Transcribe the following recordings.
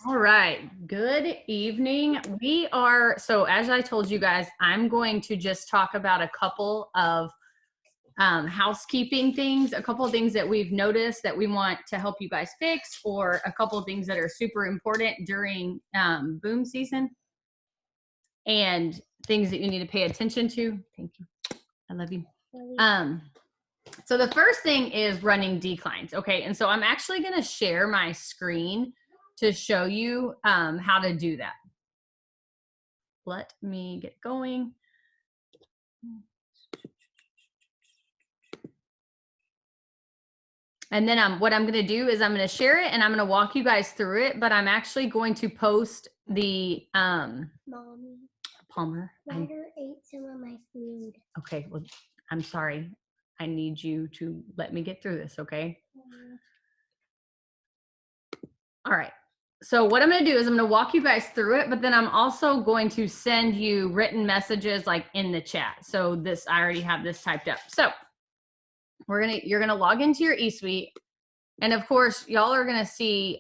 All right, good evening. So as I told you guys, I'm going to just talk about a couple of housekeeping things, a couple of things that we've noticed that we want to help you guys fix, or a couple of things that are super important during boom season and things that you need to pay attention to. Thank you. I love you. So the first thing is running declines. Okay, and so I'm actually going to share my screen to show you how to do that. Let me get going. And then what I'm going to do is I'm going to share it and I'm going to walk you guys through it, but I'm actually going to post the Mommy, Palmer. Ryder ate some of my food. Okay, well, I'm sorry. I need you to let me get through this, okay? All right. So what I'm going to do is I'm going to walk you guys through it, but then I'm also going to send you written messages like in the chat. So I already have this typed up. So you're going to log into your eSuite. And of course, y'all are going to see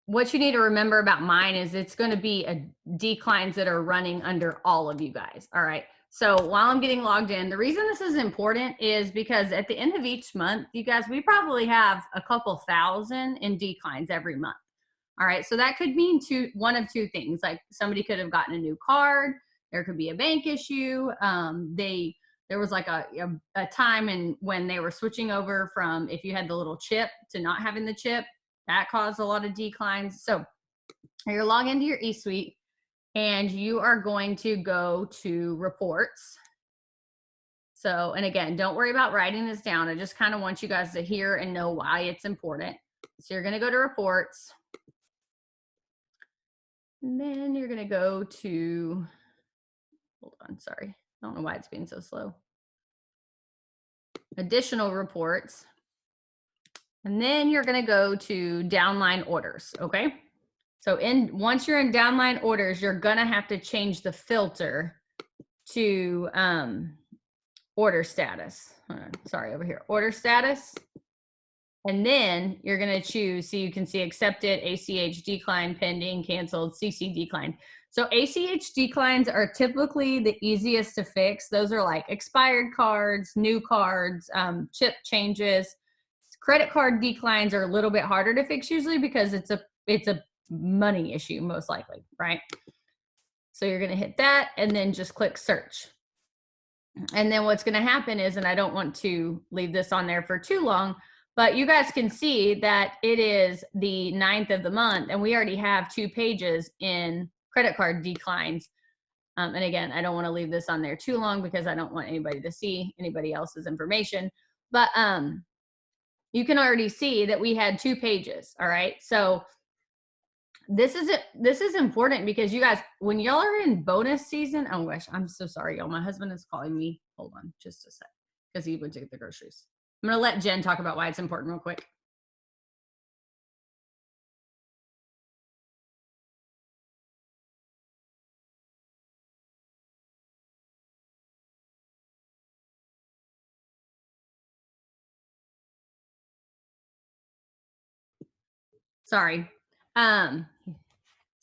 what you need to remember about mine is it's going to be declines that are running under all of you guys. All right. So while I'm getting logged in, the reason this is important is because at the end of each month, you guys, we probably have a couple thousand in declines every month. All right. So that could mean one of two things. Like somebody could have gotten a new card. There could be a bank issue. There was like a time when they were switching over from if you had the little chip to not having the chip. That caused a lot of declines. So you're log into your eSuite and you are going to go to reports. So, and again, don't worry about writing this down. I just kind of want you guys to hear and know why it's important. So you're going to go to reports. And then you're going to go to, hold on, sorry. I don't know why it's being so slow. Additional reports. And then you're going to go to downline orders, okay? So once you're in downline orders, you're going to have to change the filter to order status. Sorry, over here, order status. And then you're going to choose, so you can see accepted, ACH decline, pending, canceled, CC decline. So ACH declines are typically the easiest to fix. Those are like expired cards, new cards, chip changes. Credit card declines are a little bit harder to fix usually because it's a money issue most likely, right? So you're going to hit that and then just click search. And then what's going to happen is, and I don't want to leave this on there for too long, but you guys can see that it is the 9th of the month and we already have 2 pages in credit card declines. And again, I don't want to leave this on there too long because I don't want anybody to see anybody else's information. But you can already see that we had 2 pages. All right. So this is important because you guys, when y'all are in bonus season, oh gosh, I'm so sorry, y'all. My husband is calling me. Hold on just a sec because he went to get the groceries. I'm going to let Jen talk about why it's important real quick. Sorry.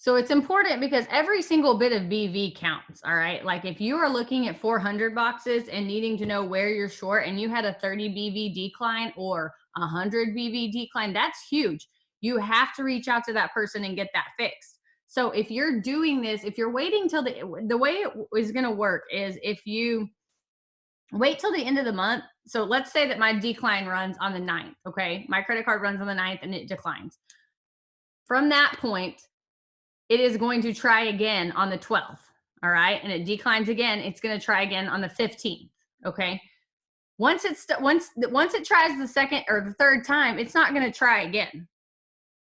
So it's important because every single bit of BV counts, all right? Like if you are looking at 400 boxes and needing to know where you're short and you had a 30 BV decline or 100 BV decline, that's huge. You have to reach out to that person and get that fixed. So if you're doing this, if you're waiting till the way it is going to work is if you wait till the end of the month. So let's say that my decline runs on the 9th, okay? My credit card runs on the 9th and it declines. From that point, it is going to try again on the 12th, all right? And it declines again, it's going to try again on the 15th, okay? Once it tries the second or the third time, it's not going to try again.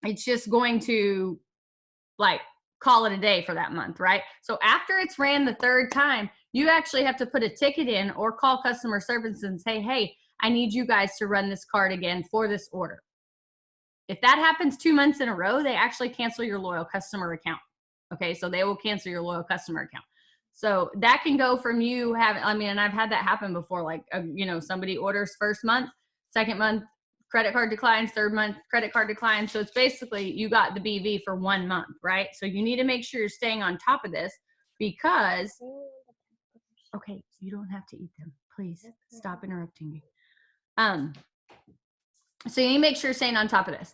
It's just going to like call it a day for that month, right? So after it's ran the third time, you actually have to put a ticket in or call customer service and say, hey, I need you guys to run this card again for this order. If that happens 2 months in a row, they actually cancel your loyal customer account. Okay, so they will cancel your loyal customer account. So that can go from you having, I mean, and I've had that happen before, like, somebody orders first month, second month credit card declines, third month credit card declines. So it's basically you got the BV for 1 month, right? So you need to make sure you're staying on top of this because, okay, you don't have to eat them. Please stop interrupting me. So you need to make sure you're staying on top of this.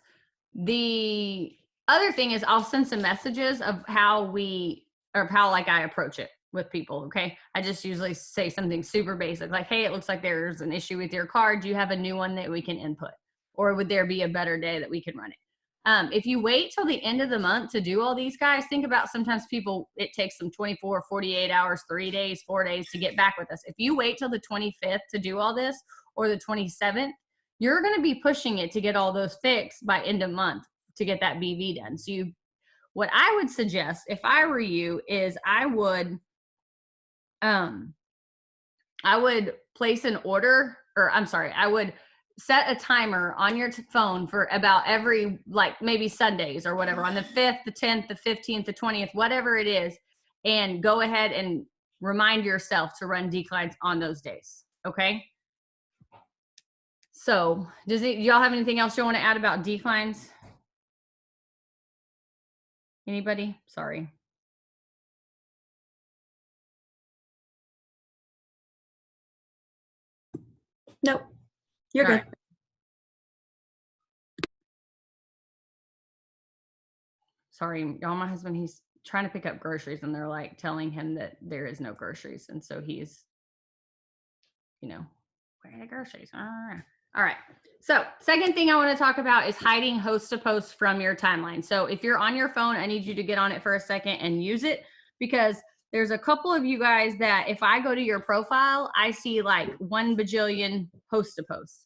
The other thing is I'll send some messages of how like I approach it with people. Okay. I just usually say something super basic, like, hey, it looks like there's an issue with your card. Do you have a new one that we can input? Or would there be a better day that we can run it? If you wait till the end of the month to do all these, guys, think about sometimes people, it takes them 24, 48 hours, 3 days, 4 days to get back with us. If you wait till the 25th to do all this or the 27th, you're going to be pushing it to get all those fixed by end of month to get that BV done. So what I would suggest if I were you is I would place an order, or I'm sorry, I would set a timer on your phone for about every, like maybe Sundays or whatever, on the 5th, the 10th, the 15th, the 20th, whatever it is, and go ahead and remind yourself to run declines on those days. Okay. So do y'all have anything else you want to add about declines? Anybody? Sorry. Nope. You're All good. right. Sorry, y'all, my husband, he's trying to pick up groceries and they're like telling him that there is no groceries. And so he's, where are the groceries? All right. So second thing I want to talk about is hiding host to post from your timeline. So if you're on your phone, I need you to get on it for a second and use it, because there's a couple of you guys that if I go to your profile, I see like 1 bajillion host to posts.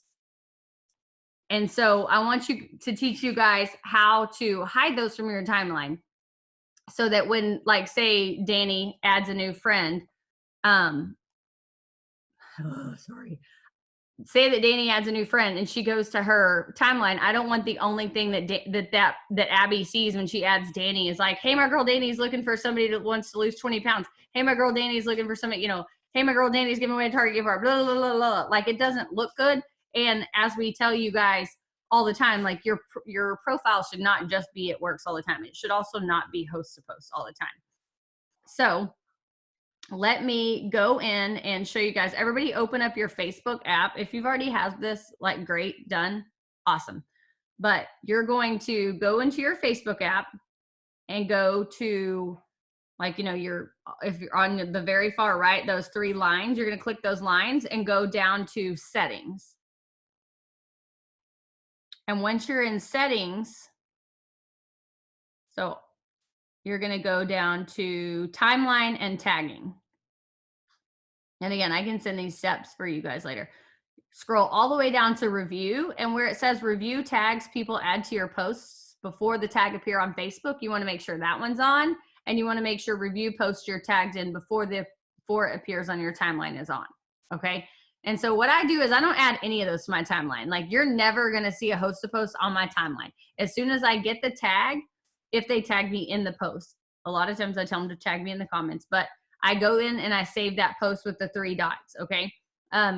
And so I want you to teach you guys how to hide those from your timeline so that when, like, say Danny adds a new friend, say that Danny adds a new friend and she goes to her timeline. I don't want the only thing that Abby sees when she adds Danny is like, hey, my girl Danny's looking for somebody that wants to lose 20 pounds. Hey, my girl Danny's looking for somebody, hey, my girl Danny's giving away a Target gift card, blah, blah, blah, blah. Like, it doesn't look good. And as we tell you guys all the time, like your profile should not just be it works all the time. It should also not be host to post all the time. So let me go in and show you guys. Everybody open up your Facebook app. If you've already have this, like, great, done, awesome. But you're going to go into your Facebook app and go to, like, if you're on the very far right, those 3 lines, you're going to click those lines and go down to settings. And once you're in settings, so you're going to go down to timeline and tagging. And again, I can send these steps for you guys later. Scroll all the way down to review, and where it says review tags people add to your posts before the tag appear on Facebook, you want to make sure that one's on, and you want to make sure review posts you're tagged in before it appears on your timeline is on. Okay. And so what I do is I don't add any of those to my timeline. Like, you're never going to see a host to post on my timeline. As soon as I get the tag, if they tag me in the post, a lot of times I tell them to tag me in the comments, but I go in and I save that post with the 3 dots. Okay.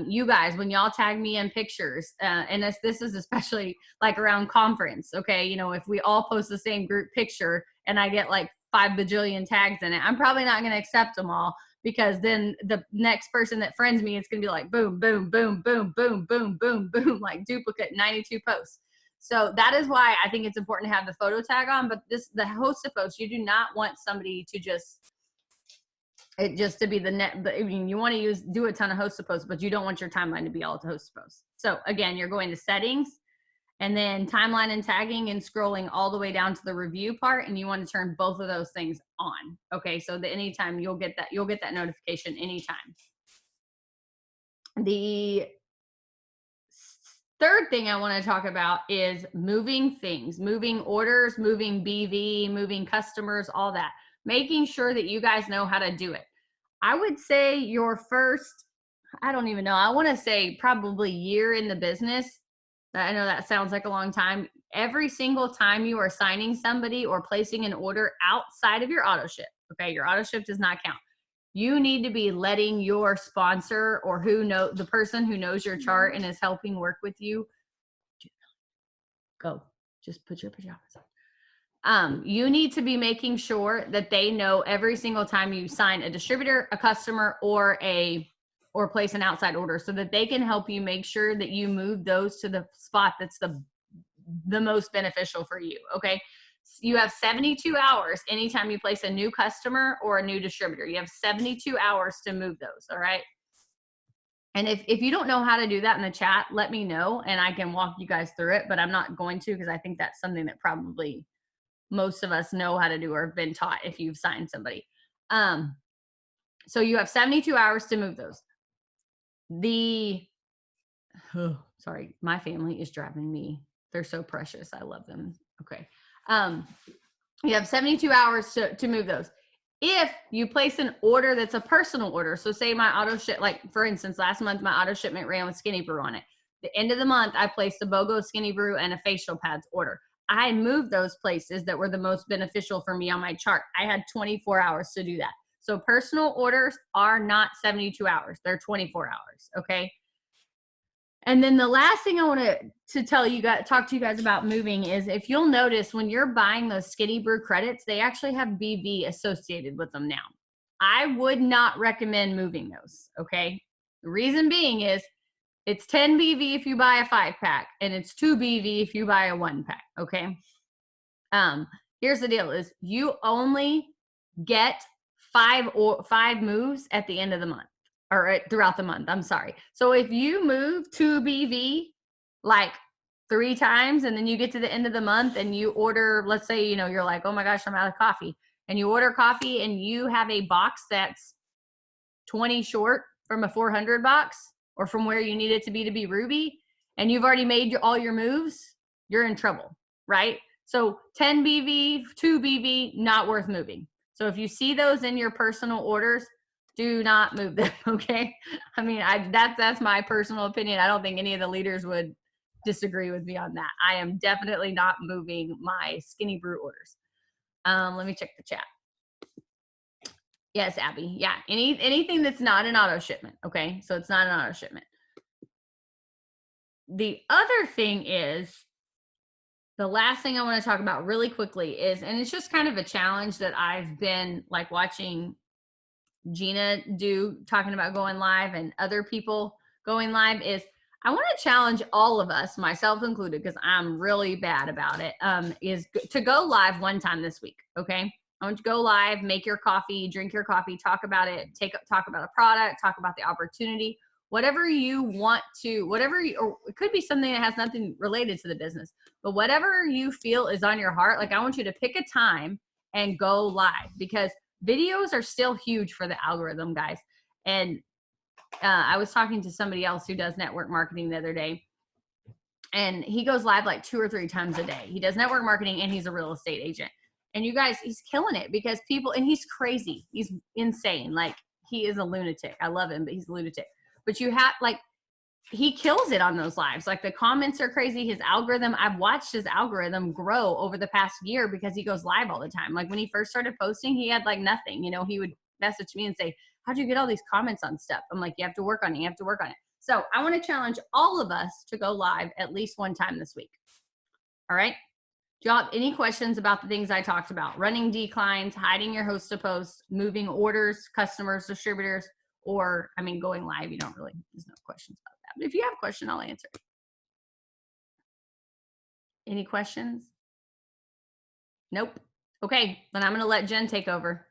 You guys, when y'all tag me in pictures, and this is especially like around conference. Okay. If we all post the same group picture and I get like 5 bajillion tags in it, I'm probably not going to accept them all, because then the next person that friends me, it's going to be like, boom, boom, boom, boom, boom, boom, boom, boom, like duplicate 92 posts. So that is why I think it's important to have the photo tag on, but the host to post, you do not want somebody to just to be the net. I mean, you want to do a ton of host to post, but you don't want your timeline to be all to host to post. So again, you're going to settings and then timeline and tagging and scrolling all the way down to the review part. And you want to turn both of those things on. Okay. So that anytime you'll get that notification anytime. The third thing I want to talk about is moving things, moving orders, moving BV, moving customers, all that, making sure that you guys know how to do it. I would say your first, I don't even know, I want to say probably year in the business. I know that sounds like a long time. Every single time you are signing somebody or placing an order outside of your auto ship, okay, your auto ship does not count. You need to be letting your sponsor or the person who knows your chart and is helping work with you, go. Just put your pajamas on. You need to be making sure that they know every single time you sign a distributor, a customer, or place an outside order, so that they can help you make sure that you move those to the spot that's the most beneficial for you. Okay. You have 72 hours anytime you place a new customer or a new distributor. You have 72 hours to move those. All right. And if you don't know how to do that in the chat, let me know and I can walk you guys through it, but I'm not going to, because I think that's something that probably most of us know how to do or have been taught if you've signed somebody. So you have 72 hours to move those. Sorry, my family is driving me. They're so precious. I love them. Okay. You have 72 hours to move those. If you place an order that's a personal order, so say my auto ship, like for instance, last month my auto shipment ran with Skinny Brew on it. The end of the month, I placed a BOGO Skinny Brew and a facial pads order. I moved those places that were the most beneficial for me on my chart. I had 24 hours to do that. So personal orders are not 72 hours. They're 24 hours. Okay. And then the last thing I want to talk to you guys about moving is, if you'll notice when you're buying those Skinny Brew credits, they actually have BV associated with them now. I would not recommend moving those. Okay. The reason being is it's 10 BV if you buy a 5-pack and it's 2 BV if you buy a 1-pack. Okay. Here's the deal is you only get 5 moves at the end of the month. Or throughout the month, I'm sorry. So if you move 2 BV like 3 times and then you get to the end of the month and you order, let's say, you're like, oh my gosh, I'm out of coffee. And you order coffee and you have a box that's 20 short from a 400 box or from where you need it to be Ruby, and you've already made all your moves, you're in trouble, right? So 10 BV, 2 BV, not worth moving. So if you see those in your personal orders, do not move them, okay? I mean, that's my personal opinion. I don't think any of the leaders would disagree with me on that. I am definitely not moving my Skinny Brew orders. Let me check the chat. Yes, Abby. Yeah, anything that's not an auto shipment, okay? So it's not an auto shipment. The other thing is, the last thing I want to talk about really quickly is, and it's just kind of a challenge that I've been like watching Gina talking about going live and other people going live, is I want to challenge all of us, myself included, because I'm really bad about it, is to go live one time this week. Okay. I want you to go live, make your coffee, drink your coffee, talk about it, talk about a product, talk about the opportunity, whatever you want to, or it could be something that has nothing related to the business, but whatever you feel is on your heart. Like, I want you to pick a time and go live, because videos are still huge for the algorithm, guys. And I was talking to somebody else who does network marketing the other day, and he goes live like 2 or 3 times a day. He does network marketing and he's a real estate agent. And you guys, he's killing it because and he's crazy. He's insane. Like, he is a lunatic. I love him, but he's a lunatic. But he kills it on those lives. Like, the comments are crazy. His algorithm, I've watched his algorithm grow over the past year because he goes live all the time. Like, when he first started posting, he had like nothing. He would message me and say, how'd you get all these comments on stuff? I'm like, you have to work on it. You have to work on it. So I want to challenge all of us to go live at least one time this week. All right. Do y'all have any questions about the things I talked about? Running declines, hiding your host to post, moving orders, customers, distributors, or, going live. There's no questions about that. But if you have a question, I'll answer. Any questions? Nope. Okay, then I'm going to let Jen take over.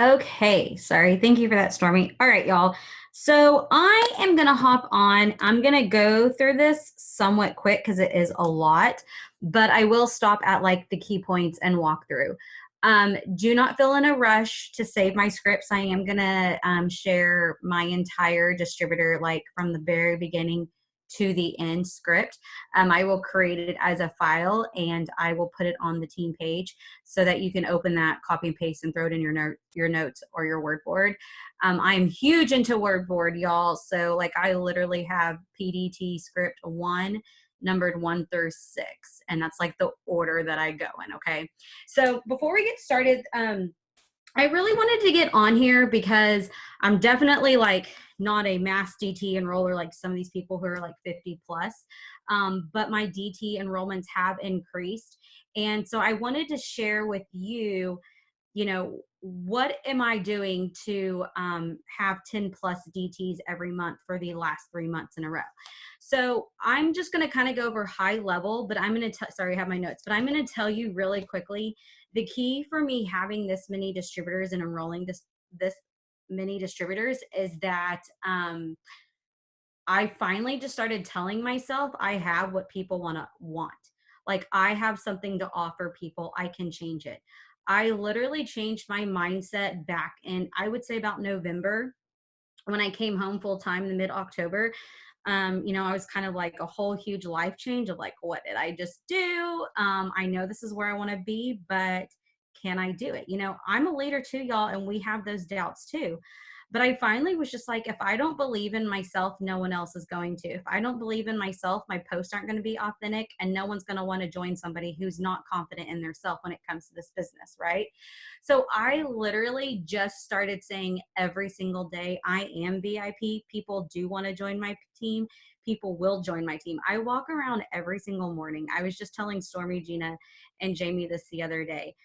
Okay, sorry. Thank you for that, Stormy. All right, y'all. So I am going to hop on. I'm going to go through this somewhat quick because it is a lot, but I will stop at like the key points and walk through. Do not feel in a rush to save my scripts. I am going to share my entire distributor, like from the very beginning to the end script. I will create it as a file and I will put it on the team page so that you can open that, copy and paste, and throw it in your notes or your word board. I'm huge into word board, y'all. So like, I literally have PDT script 1 numbered 1 through 6. And that's like the order that I go in. Okay. So before we get started, I really wanted to get on here because I'm definitely like not a mass DT enroller like some of these people who are like 50 plus, but my DT enrollments have increased. And so I wanted to share with you, you know, what am I doing to have 10 plus DTs every month for the last 3 months in a row? So I'm just going to kind of go over high level, but I'm going to, sorry, I have my notes, but I'm going to tell you really quickly, the key for me having this many distributors and enrolling this many distributors is that I finally just started telling myself I have what people want. Like I have something to offer people, I can change it. I literally changed my mindset back in, I would say about November, when I came home full time in the mid-October. You know, I was kind of like a whole huge life change of like, what did I just do? I know this is where I want to be, but can I do it? You know, I'm a leader too, y'all, and we have those doubts too. But I finally was just like, if I don't believe in myself, no one else is going to. If I don't believe in myself, my posts aren't going to be authentic, and no one's going to want to join somebody who's not confident in their self when it comes to this business, right? So I literally just started saying every single day, I am VIP. People do want to join my team. People will join my team. I walk around every single morning. I was just telling Stormy, Gina, and Jamie this the other day.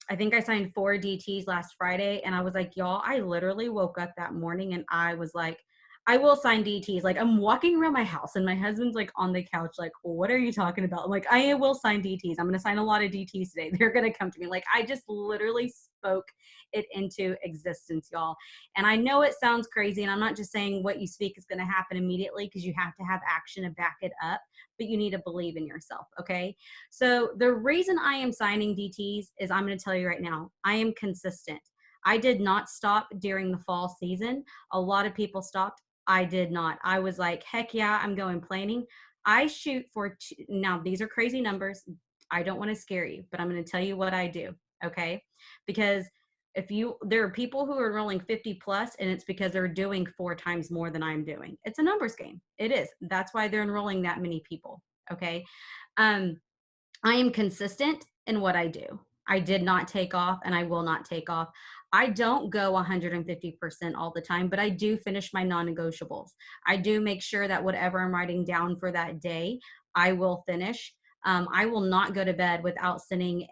I think I signed 4 DTs last Friday, and I was like, y'all, I literally woke up that morning and I was like, I will sign DTs. Like I'm walking around my house and my husband's like on the couch, like, well, what are you talking about? I'm like, I will sign DTs. I'm going to sign a lot of DTs today. They're going to come to me. Like I just literally spoke it into existence, y'all. And I know it sounds crazy, and I'm not just saying what you speak is going to happen immediately, because you have to have action to back it up, but you need to believe in yourself. Okay. So the reason I am signing DTs is, I'm going to tell you right now, I am consistent. I did not stop during the fall season. A lot of people stopped. I did not. I was like, heck yeah, I'm going planning. I shoot for now these are crazy numbers. I don't want to scare you, but I'm going to tell you what I do. Okay. Because there are people who are enrolling 50 plus, and it's because they're doing 4 times more than I'm doing. It's a numbers game. It is. That's why they're enrolling that many people. Okay. I am consistent in what I do. I did not take off, and I will not take off. I don't go 150% all the time, but I do finish my non-negotiables. I do make sure that whatever I'm writing down for that day, I will finish. I will not go to bed without sending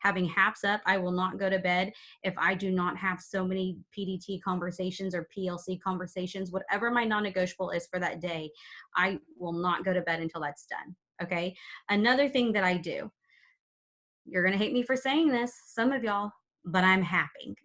having haps up. I will not go to bed if I do not have so many PDT conversations or PLC conversations, whatever my non-negotiable is for that day. I will not go to bed until that's done. Okay. Another thing that I do, you're going to hate me for saying this, some of y'all, but I'm happing.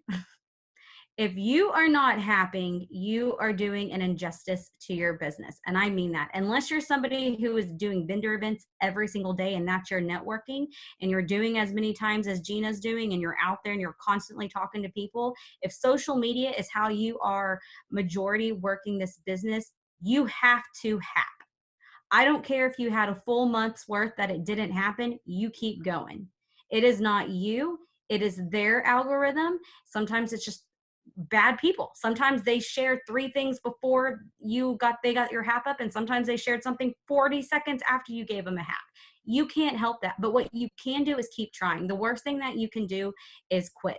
If you are not happing, you are doing an injustice to your business. And I mean that. Unless you're somebody who is doing vendor events every single day and that's your networking, and you're doing as many times as Gina's doing, and you're out there and you're constantly talking to people. If social media is how you are majority working this business, you have to hap. I don't care if you had a full month's worth that it didn't happen, you keep going. It is not you, it is their algorithm. Sometimes it's just bad people. Sometimes they shared 3 things before they got your hap up, and sometimes they shared something 40 seconds after you gave them a hap. You can't help that, but what you can do is keep trying. The worst thing that you can do is quit.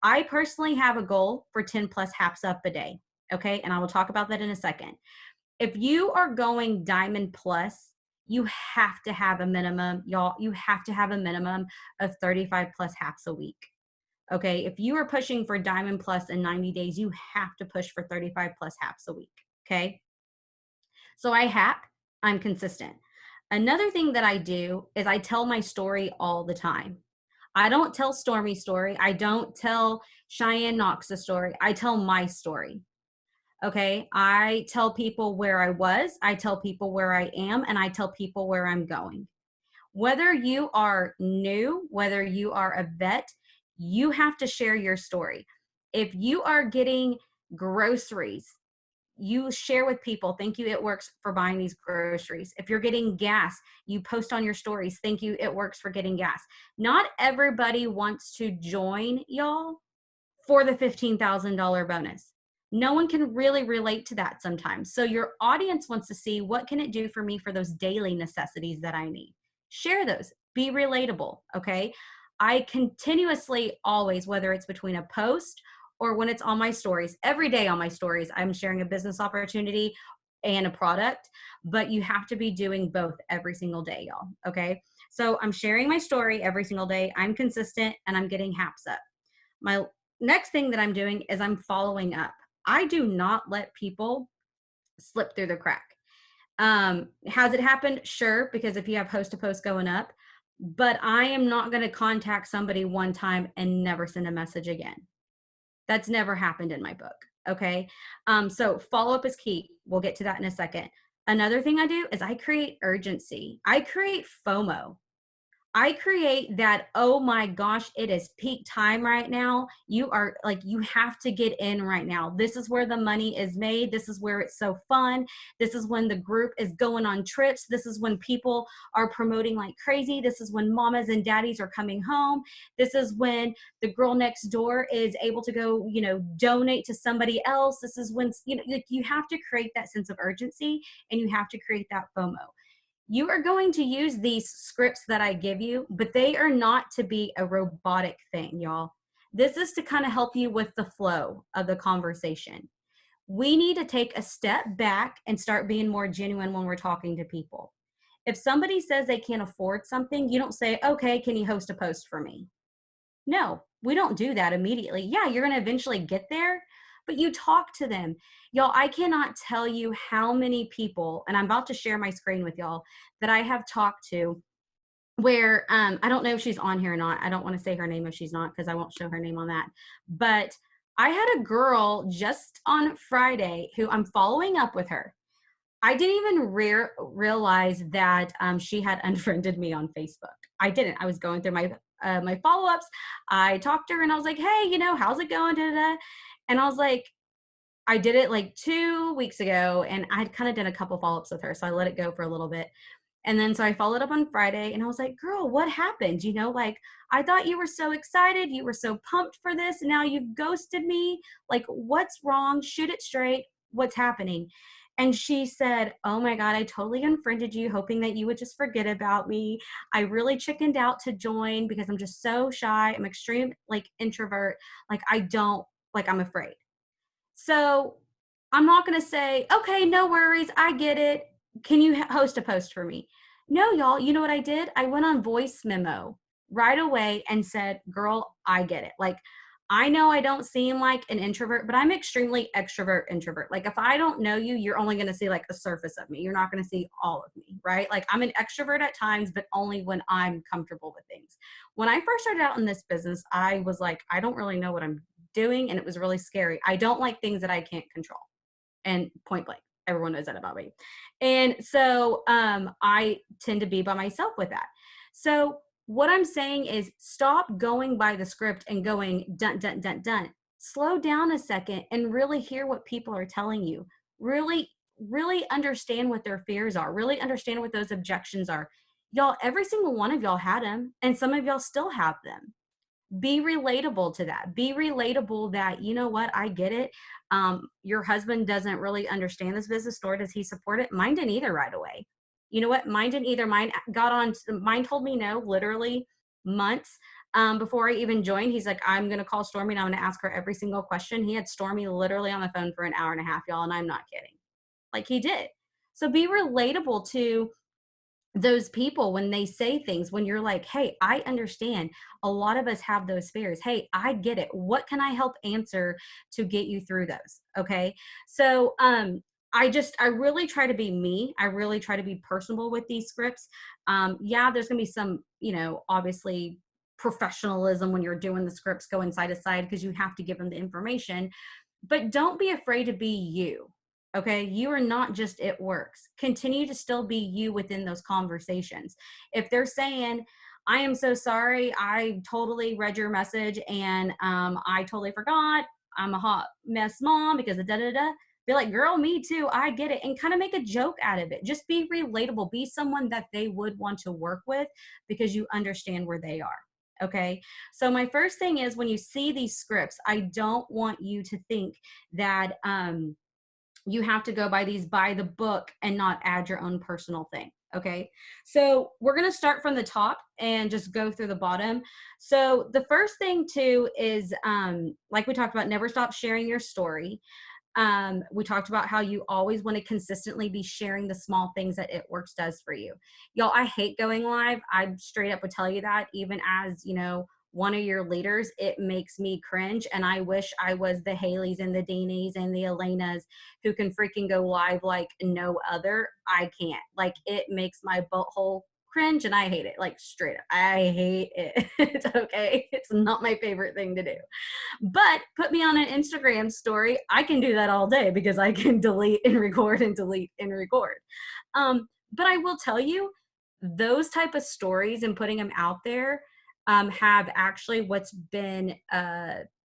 I personally have a goal for 10 plus haps up a day. Okay. And I will talk about that in a second. If you are going diamond plus, you have to have a minimum, y'all, you have to have a minimum of 35 plus haps a week. Okay. If you are pushing for diamond plus in 90 days, you have to push for 35 plus haps a week. Okay. So I hap, I'm consistent. Another thing that I do is I tell my story all the time. I don't tell Stormy's story. I don't tell Cheyenne Knox's story. I tell my story. Okay. I tell people where I was, I tell people where I am, and I tell people where I'm going. Whether you are new, whether you are a vet, you have to share your story. If you are getting groceries, you share with people, thank you, it works for buying these groceries. If you're getting gas, you post on your stories, thank you, it works for getting gas. Not everybody wants to join y'all for the $15,000 bonus. No one can really relate to that sometimes. So your audience wants to see, what can it do for me for those daily necessities that I need? Share those. Be relatable, okay? I continuously always, whether it's between a post or when it's on my stories, every day on my stories, I'm sharing a business opportunity and a product, but you have to be doing both every single day, y'all, okay? So I'm sharing my story every single day. I'm consistent and I'm getting haps up. My next thing that I'm doing is I'm following up. I do not let people slip through the crack. Has it happened? Sure, because if you have host to post going up, but I am not going to contact somebody one time and never send a message again. That's never happened in my book. Okay. So follow up is key. We'll get to that in a second. Another thing I do is I create urgency. I create FOMO. I create that, oh my gosh, it is peak time right now. You are like, you have to get in right now. This is where the money is made. This is where it's so fun. This is when the group is going on trips. This is when people are promoting like crazy. This is when mamas and daddies are coming home. This is when the girl next door is able to go, donate to somebody else. This is when, like, you have to create that sense of urgency and you have to create that FOMO. You are going to use these scripts that I give you, but they are not to be a robotic thing, y'all. This is to kind of help you with the flow of the conversation. We need to take a step back and start being more genuine when we're talking to people. If somebody says they can't afford something, you don't say, okay, can you host a post for me? No, we don't do that immediately. Yeah, you're going to eventually get there, but you talk to them. Y'all, I cannot tell you how many people, and I'm about to share my screen with y'all, that I have talked to where I don't know if she's on here or not. I don't want to say her name if she's not, because I won't show her name on that. But I had a girl just on Friday who I'm following up with her. I didn't even realize that she had unfriended me on Facebook. I didn't. I was going through my follow-ups. I talked to her and I was like, hey, how's it going? Da-da-da. And I was like, I did it like 2 weeks ago and I'd kind of done a couple follow-ups with her. So I let it go for a little bit. And then so I followed up on Friday and I was like, girl, what happened? Like, I thought you were so excited. You were so pumped for this. And now you've ghosted me. Like, what's wrong? Shoot it straight. What's happening? And she said, oh my God, I totally unfriended you, hoping that you would just forget about me. I really chickened out to join because I'm just so shy. I'm extreme, like, introvert. Like, I'm afraid. So I'm not going to say, okay, no worries. I get it. Can you host a post for me? No, y'all, you know what I did? I went on voice memo right away and said, girl, I get it. Like, I know I don't seem like an introvert, but I'm extremely extrovert introvert. Like, if I don't know you, you're only going to see like a surface of me. You're not going to see all of me, right? Like, I'm an extrovert at times, but only when I'm comfortable with things. When I first started out in this business, I was like, I don't really know what I'm doing. And it was really scary. I don't like things that I can't control. And point blank, everyone knows that about me. And so I tend to be by myself with that. So what I'm saying is, stop going by the script and going dun, dun, dun, dun. Slow down a second and really hear what people are telling you. Really, really understand what their fears are. Really understand what those objections are. Y'all, every single one of y'all had them, and some of y'all still have them. Be relatable to that. Be relatable that, you know what, I get it. Your husband doesn't really understand this business, nor does he support it. Mine didn't either right away. You know what? Mine didn't either. Mine told me no, literally months before I even joined. He's like, I'm going to call Stormy and I'm going to ask her every single question. He had Stormy literally on the phone for an hour and a half, y'all, and I'm not kidding. Like, he did. So be relatable to those people when they say things, when you're like, hey, I understand. A lot of us have those fears. Hey, I get it. What can I help answer to get you through those? Okay. So I really try to be me. I really try to be personable with these scripts. Yeah, there's gonna be some, obviously professionalism when you're doing the scripts going side to side, because you have to give them the information, but don't be afraid to be you. Okay, you are not just It Works. Continue to still be you within those conversations. If they're saying, I am so sorry, I totally read your message and I totally forgot, I'm a hot mess mom because of da-da-da, be like, girl, me too, I get it. And kind of make a joke out of it. Just be relatable. Be someone that they would want to work with because you understand where they are. Okay. So my first thing is when you see these scripts, I don't want you to think that you have to go by the book and not add your own personal thing. Okay. So we're going to start from the top and just go through the bottom. So the first thing too is like we talked about, never stop sharing your story. We talked about how you always want to consistently be sharing the small things that It Works does for you. Y'all, I hate going live. I straight up would tell you that, even as, you know, one of your leaders, it makes me cringe. And I wish I was the Haleys and the Deanies and the Elenas who can freaking go live like no other. I can't. Like, it makes my butthole cringe and I hate it. Like, straight up. I hate it. It's okay. It's not my favorite thing to do. But put me on an Instagram story, I can do that all day because I can delete and record and delete and record. But I will tell you, those type of stories and putting them out there have actually what's been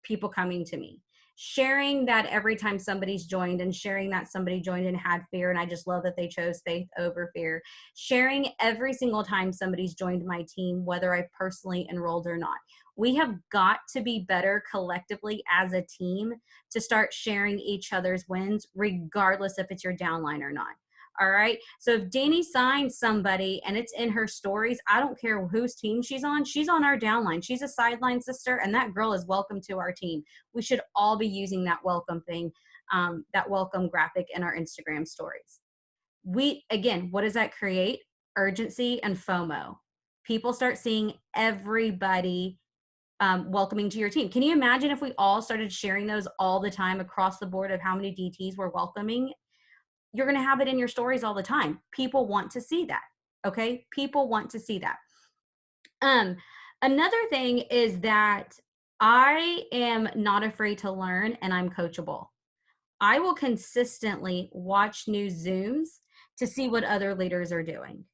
people coming to me. Sharing that every time somebody's joined and sharing that somebody joined and had fear. And I just love that they chose faith over fear. Sharing every single time somebody's joined my team, whether I personally enrolled or not. We have got to be better collectively as a team to start sharing each other's wins, regardless if it's your downline or not. All right. So if Danny signs somebody and it's in her stories, I don't care whose team she's on our downline. She's a sideline sister, and that girl is welcome to our team. We should all be using that welcome thing, that welcome graphic in our Instagram stories. Again, what does that create? Urgency and FOMO. People start seeing everybody welcoming to your team. Can you imagine if we all started sharing those all the time across the board of how many DTs we're welcoming? You're going to have it in your stories all the time. People want to see that. Okay. People want to see that. Another thing is that I am not afraid to learn and I'm coachable. I will consistently watch new Zooms to see what other leaders are doing.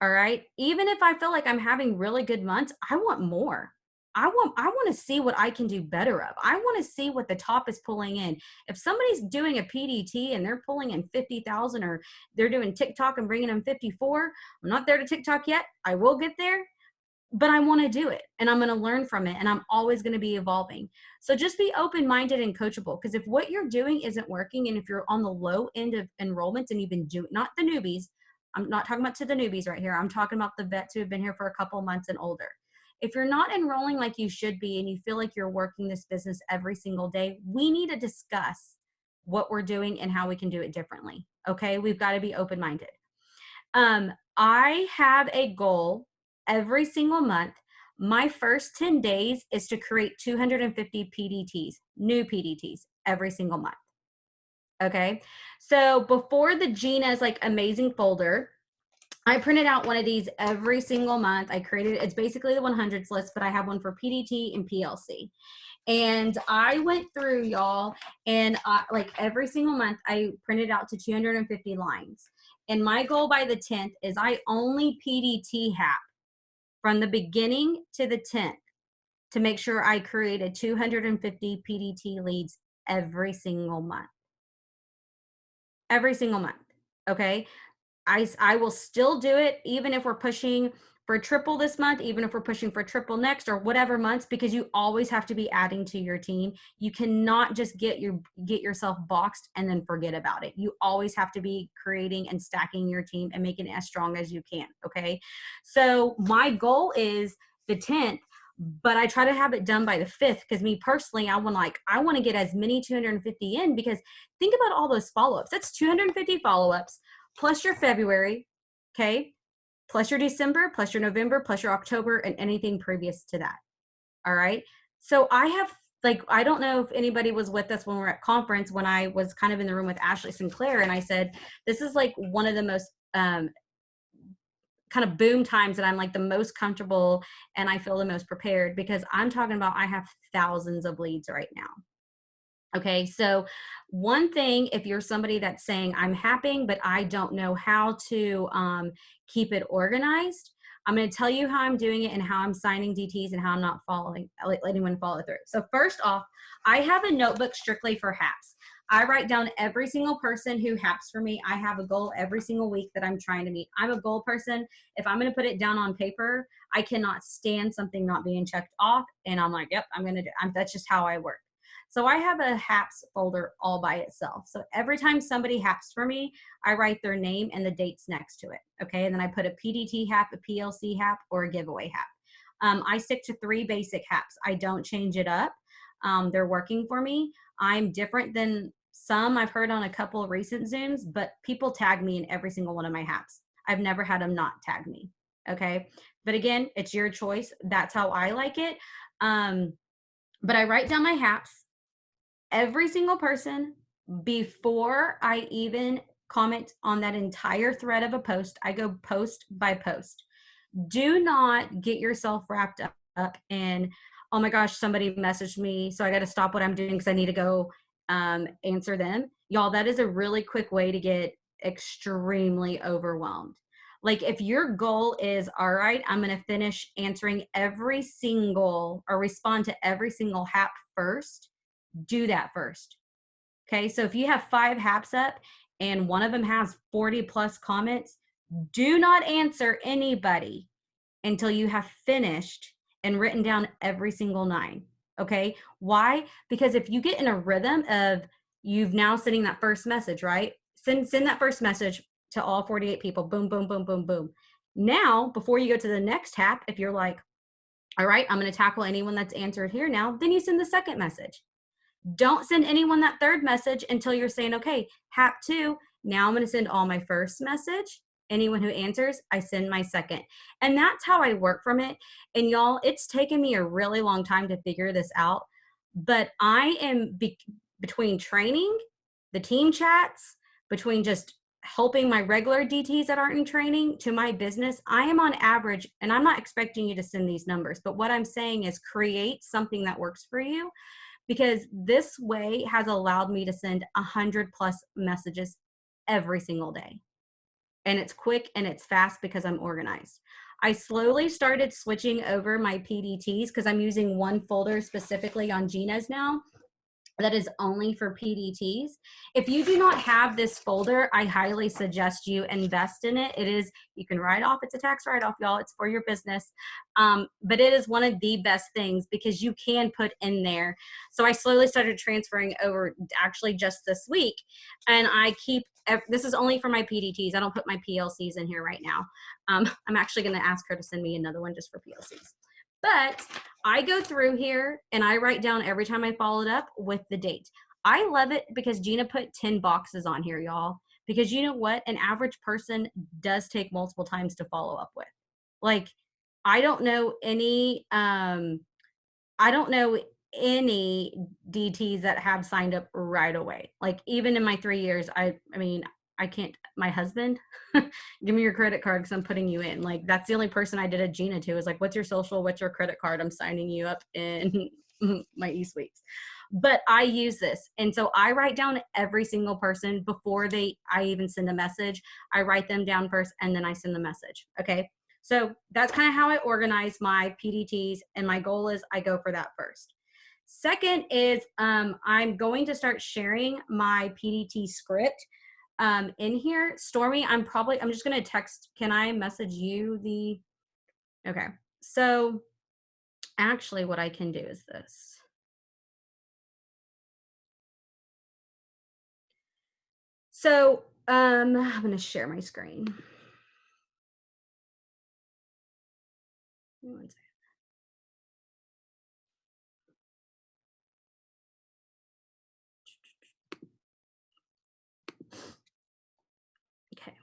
All right. Even if I feel like I'm having really good months, I want more. I want to see what I can do better of. I want to see what the top is pulling in. If somebody's doing a PDT and they're pulling in 50,000, or they're doing TikTok and bringing them 54, I'm not there to TikTok yet. I will get there, but I want to do it and I'm going to learn from it and I'm always going to be evolving. So just be open-minded and coachable, because if what you're doing isn't working and if you're on the low end of enrollments and you've been doing, not the newbies, I'm not talking about to the newbies right here. I'm talking about the vets who have been here for a couple of months and older. If you're not enrolling like you should be and you feel like you're working this business every single day, we need to discuss what we're doing and how we can do it differently. Okay, we've got to be open-minded. I have a goal every single month. My first 10 days is to create 250 PDTs, new PDTs, every single month. Okay, so before the Gina's like amazing folder, I printed out one of these every single month. I created, it's basically the 100s list, but I have one for PDT and PLC. And I went through, y'all, and like every single month, I printed out to 250 lines. And my goal by the 10th is I only PDT HAP from the beginning to the 10th to make sure I created 250 PDT leads every single month. Every single month, okay? I will still do it even if we're pushing for triple this month, even if we're pushing for triple next or whatever months, because you always have to be adding to your team. You cannot just get yourself boxed and then forget about it. You always have to be creating and stacking your team and making it as strong as you can, okay? So my goal is the 10th, but I try to have it done by the 5th, because me personally, I want to get as many 250 in, because think about all those follow-ups. That's 250 follow-ups plus your February, okay, plus your December, plus your November, plus your October, and anything previous to that. All right. So I have, like, I don't know if anybody was with us when we were at conference, when I was kind of in the room with Ashley Sinclair, and I said, this is like one of the most kind of boom times that I'm like the most comfortable and I feel the most prepared, because I'm talking about, I have thousands of leads right now. Okay, so one thing, if you're somebody that's saying I'm happing, but I don't know how to keep it organized, I'm going to tell you how I'm doing it and how I'm signing DTs and how I'm not letting anyone follow through. So first off, I have a notebook strictly for HAPs. I write down every single person who haps for me. I have a goal every single week that I'm trying to meet. I'm a goal person. If I'm going to put it down on paper, I cannot stand something not being checked off. And I'm like, yep, I'm going to do it. That's just how I work. So I have a haps folder all by itself. So every time somebody haps for me, I write their name and the dates next to it. Okay. And then I put a PDT hap, a PLC hap, or a giveaway hap. I stick to 3 basic haps. I don't change it up. They're working for me. I'm different than some I've heard on a couple of recent Zooms, but people tag me in every single one of my haps. I've never had them not tag me. Okay. But again, it's your choice. That's how I like it. But I write down my haps, every single person, before I even comment on that entire thread of a post. I go post by post. Do not get yourself wrapped up in, oh my gosh, somebody messaged me, so I got to stop what I'm doing because I need to go answer them. Y'all, that is a really quick way to get extremely overwhelmed. Like if your goal is, all right, I'm going to finish answering every single or respond to every single hap first, do that first. Okay. So if you have 5 haps up and one of them has 40 plus comments, do not answer anybody until you have finished and written down every single 9. Okay. Why? Because if you get in a rhythm of you've now sending that first message, right? Send that first message to all 48 people. Boom, boom, boom, boom, boom. Now, before you go to the next hap, if you're like, all right, I'm going to tackle anyone that's answered here now, then you send the second message. Don't send anyone that third message until you're saying, okay, hap 2, now I'm going to send all my first message. Anyone who answers, I send my second. And that's how I work from it. And y'all, it's taken me a really long time to figure this out. But I am between training, the team chats, between just helping my regular DTs that aren't in training to my business, I am on average, and I'm not expecting you to send these numbers, but what I'm saying is create something that works for you, because this way has allowed me to send 100 plus messages every single day. And it's quick and it's fast because I'm organized. I slowly started switching over my PDTs because I'm using one folder specifically on Gina's now that is only for PDTs. If you do not have this folder, I highly suggest you invest in it. It is, you can write off, it's a tax write-off, y'all, it's for your business. But it is one of the best things because you can put in there. So I slowly started transferring over actually just this week. And I keep, this is only for my PDTs. I don't put my PLCs in here right now. I'm actually gonna ask her to send me another one just for PLCs. But I go through here and I write down every time I follow it up with the date. I love it because Gina put 10 boxes on here, y'all. Because you know what? An average person does take multiple times to follow up with. Like, I don't know any DTs that have signed up right away. Like even in my 3 years, I mean, I can't, my husband, give me your credit card because I'm putting you in. Like that's the only person I did a Gina to is like, what's your social? What's your credit card? I'm signing you up in my eSuites. But I use this. And so I write down every single person before I even send a message. I write them down first and then I send the message. Okay. So that's kind of how I organize my PDTs. And my goal is I go for that first. Second is I'm going to start sharing my PDT script in here. Stormy, I'm just going to text. Can I message you okay. So actually what I can do is this. So I'm going to share my screen. One second. Okay.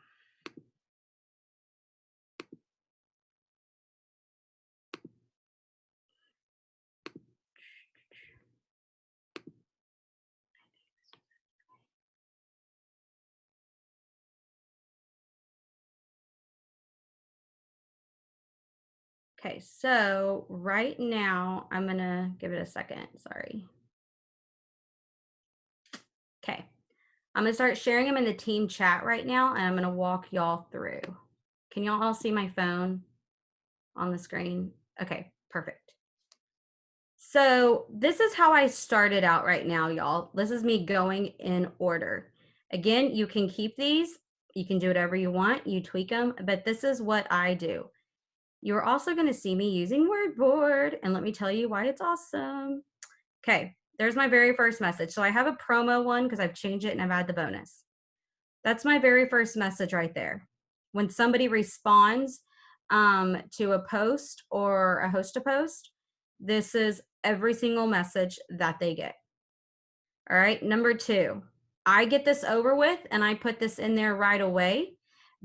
Okay, so right now I'm gonna give it a second, sorry. Okay, I'm gonna start sharing them in the team chat right now and I'm gonna walk y'all through. Can y'all all see my phone on the screen? Okay, perfect. So this is how I started out right now, y'all. This is me going in order. Again, you can keep these. You can do whatever you want. You tweak them, but this is what I do. You're also going to see me using Wordboard, and let me tell you why it's awesome. Okay, there's my very first message. So I have a promo one because I've changed it and I've added the bonus. That's my very first message right there. When somebody responds to a post or a host a post, this is every single message that they get. All right, number 2, I get this over with and I put this in there right away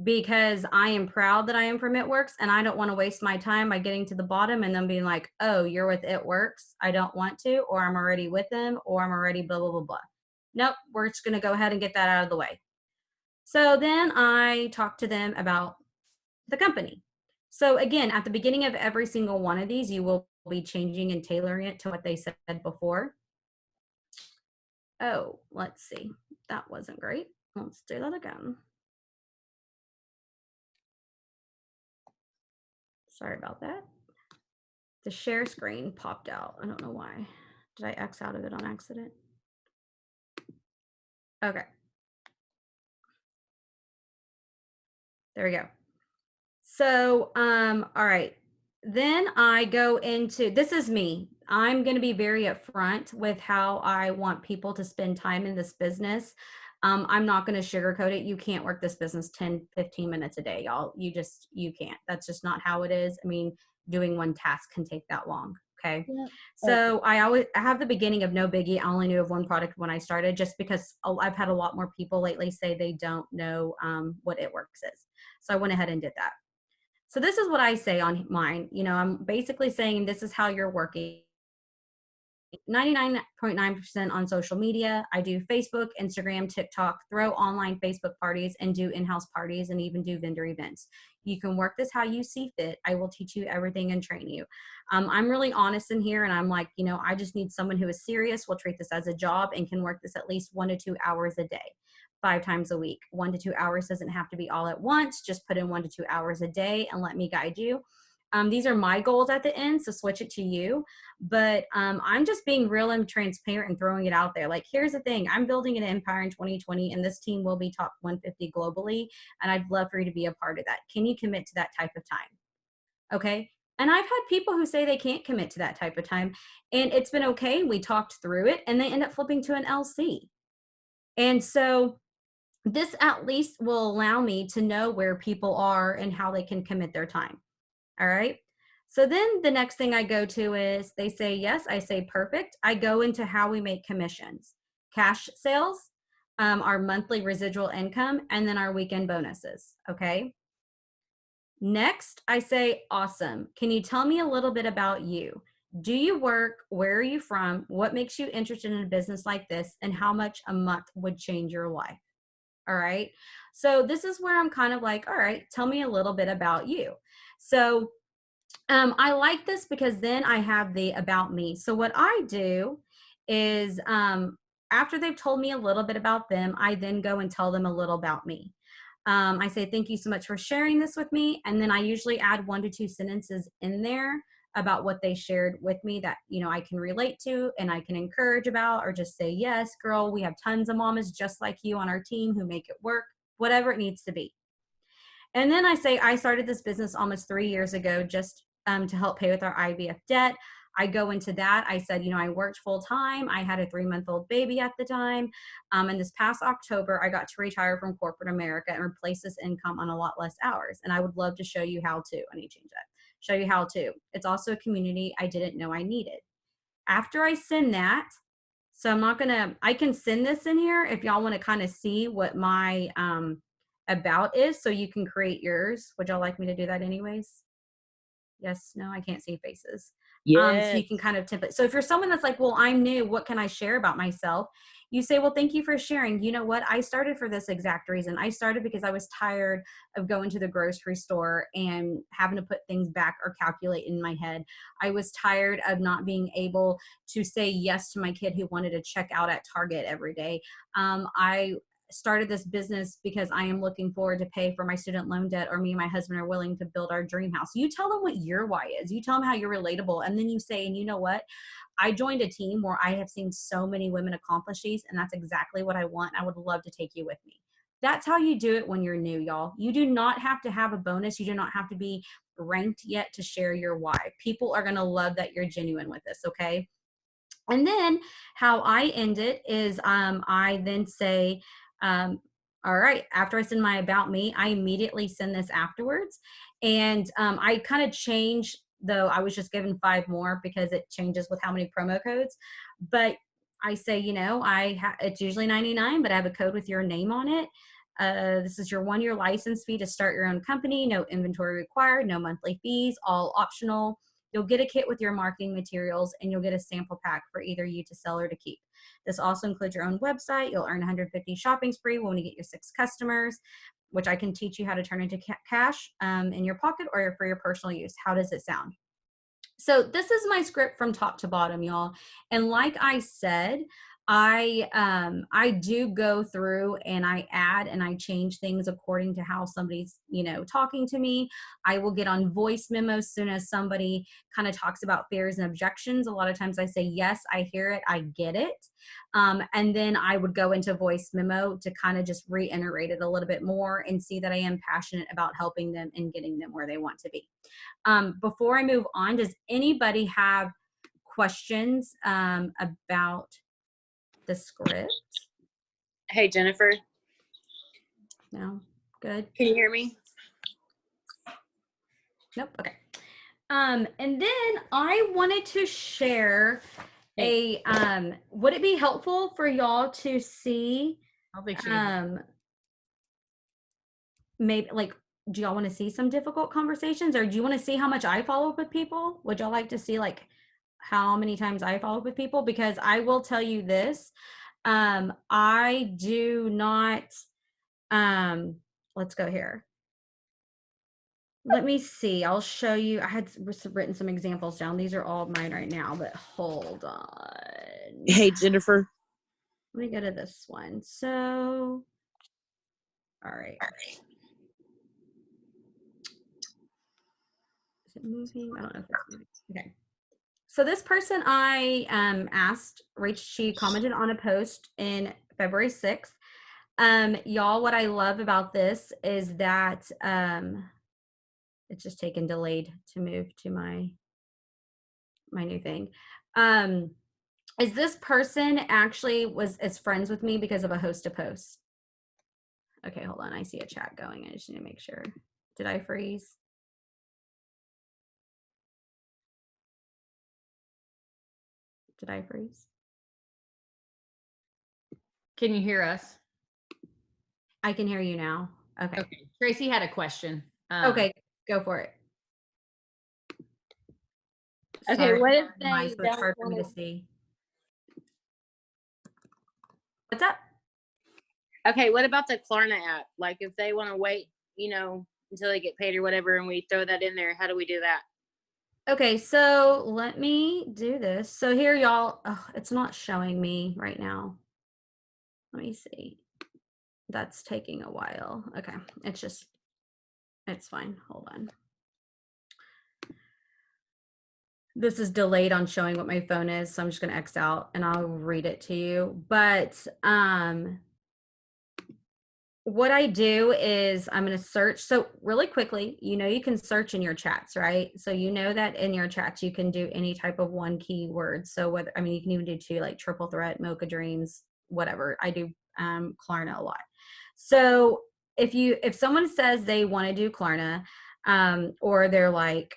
because I am proud that I am from It Works and I don't want to waste my time by getting to the bottom and then being like, oh, you're with It Works. I don't want to, or I'm already with them, or I'm already blah, blah, blah, blah. Nope, we're just going to go ahead and get that out of the way. So then I talk to them about the company. So again, at the beginning of every single one of these, you will be changing and tailoring it to what they said before. Oh, let's see. That wasn't great. Let's do that again. Sorry about that. The share screen popped out. I don't know why. Did I X out of it on accident? Okay. There we go. So, all right. Then I go into, this is me. I'm going to be very upfront with how I want people to spend time in this business. I'm not going to sugarcoat it. You can't work this business 10, 15 minutes a day, y'all. You can't. That's just not how it is. I mean, doing one task can take that long. Okay. Yep. So I have the beginning of no biggie. I only knew of one product when I started, just because I've had a lot more people lately say they don't know what It Works is. So I went ahead and did that. So this is what I say on mine. You know, I'm basically saying this is how you're working. 99.9% on social media. I do Facebook, Instagram, TikTok, throw online Facebook parties, and do in-house parties, and even do vendor events. You can work this how you see fit. I will teach you everything and train you. I'm really honest in here, and I'm like, you know, I just need someone who is serious, will treat this as a job, and can work this at least 1 to 2 hours a day, 5 times a week. 1 to 2 hours doesn't have to be all at once. Just put in 1 to 2 hours a day and let me guide you. These are my goals at the end, so switch it to you. But I'm just being real and transparent and throwing it out there. Like, here's the thing. I'm building an empire in 2020, and this team will be top 150 globally, and I'd love for you to be a part of that. Can you commit to that type of time? Okay. And I've had people who say they can't commit to that type of time, and it's been okay. We talked through it, and they end up flipping to an LC. And so this at least will allow me to know where people are and how they can commit their time. All right. So then the next thing I go to is they say yes. I say perfect. I go into how we make commissions, cash sales, our monthly residual income, and then our weekend bonuses. Okay. Next, I say awesome. Can you tell me a little bit about you? Do you work? Where are you from? What makes you interested in a business like this? And how much a month would change your life? All right. So this is where I'm kind of like, all right, tell me a little bit about you. So I like this because then I have the about me. So what I do is after they've told me a little bit about them, I then go and tell them a little about me. I say, thank you so much for sharing this with me. And then I usually add 1 to 2 sentences in there about what they shared with me that, you know, I can relate to and I can encourage about, or just say, yes, girl, we have tons of mamas just like you on our team who make it work, whatever it needs to be. And then I say, I started this business almost 3 years ago just to help pay with our IVF debt. I go into that. I said, you know, I worked full time. I had a 3-month-old baby at the time. And this past October, I got to retire from corporate America and replace this income on a lot less hours. And I would love to show you how to. I need to change that. Show you how to. It's also a community I didn't know I needed. After I send that, so I'm not going to, I can send this in here if y'all want to kind of see what my about is, so you can create yours. Would y'all like me to do that anyways? Yes, no, I can't see faces. Yes. So you can kind of tip it. So if you're someone that's like, well, I'm new, what can I share about myself? You say, well, thank you for sharing. You know what? I started for this exact reason. I started because I was tired of going to the grocery store and having to put things back or calculate in my head. I was tired of not being able to say yes to my kid who wanted to check out at Target every day. I started this business because I am looking forward to pay for my student loan debt, or me and my husband are willing to build our dream house. You tell them what your why is. You tell them how you're relatable. And then you say, and you know what? I joined a team where I have seen so many women accomplish these, and that's exactly what I want. I would love to take you with me. That's how you do it when you're new, y'all. You do not have to have a bonus. You do not have to be ranked yet to share your why. People are going to love that you're genuine with this, okay? And then how I end it is I then say, all right, after I send my about me, I immediately send this afterwards. And I kind of change, though I was just given 5 more because it changes with how many promo codes. But I say, you know, it's usually 99, but I have a code with your name on it. This is your 1-year license fee to start your own company. No inventory required, no monthly fees, all optional. You'll get a kit with your marketing materials, and you'll get a sample pack for either you to sell or to keep. This also includes your own website. You'll earn 150 shopping spree when you get your 6 customers, which I can teach you how to turn into cash in your pocket or for your personal use. How does it sound? So this is my script from top to bottom, y'all. And like I said, I do go through and I add and I change things according to how somebody's, you know, talking to me. I will get on voice memos as soon as somebody kind of talks about fears and objections. A lot of times I say, yes, I hear it, I get it. And then I would go into voice memo to kind of just reiterate it a little bit more and see that I am passionate about helping them and getting them where they want to be. Before I move on, does anybody have questions about the script? Hey, Jennifer. No? Good? Can you hear me? Nope. Okay. And then I wanted to share would it be helpful for y'all to see I don't think she can. maybe like, do y'all want to see some difficult conversations, or do you want to see how much I follow up with people? Would y'all like to see like how many times I follow up with people? Because I will tell you this, I do not, let's go here. Let me see. I'll show you. I had written some examples down. These are all mine right now, but hold on. Hey, Jennifer. Let me go to this one. So, all right. Is it moving? I don't know if it's moving. Okay. So this person I asked, she commented on a post in February 6th. Y'all, what I love about this is that it's just taken delayed to move to my new thing. Is this person actually is friends with me because of a host to post? Okay, hold on. I see a chat going. I just need to make sure. Did I freeze? Did I freeze? Can you hear us? I can hear you now. Okay. Okay. Tracy had a question. Okay, go for it. Okay, Sorry, what if guys, they but it's don't hard for me to wanna- see. What's up? Okay, what about the Klarna app? Like, if they want to wait, you know, until they get paid or whatever, and we throw that in there, how do we do that? Okay, so let me do this. So here, y'all, it's not showing me right now. Let me see. That's taking a while. Okay, it's fine. Hold on. This is delayed on showing what my phone is, so I'm just going to X out and I'll read it to you. But what I do is I'm going to search. So really quickly, you know, you can search in your chats, right? So you know that in your chats, you can do any type of 1 keyword. So whether, I mean, you can even do 2, like triple threat, Mocha Dreams, whatever. I do Klarna a lot. So if someone says they want to do Klarna, or they're like,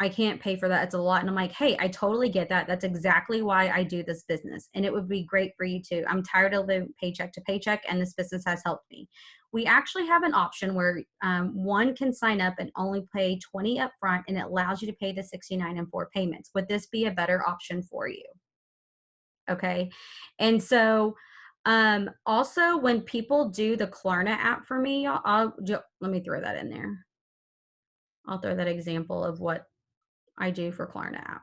I can't pay for that, it's a lot. And I'm like, hey, I totally get that. That's exactly why I do this business. And it would be great for you too. I'm tired of living paycheck to paycheck, and this business has helped me. We actually have an option where one can sign up and only pay 20 up front, and it allows you to pay the 69 in 4 payments. Would this be a better option for you? Okay. And so also when people do the Klarna app for me, let me throw that in there. I'll throw that example of what I do for Klarna app.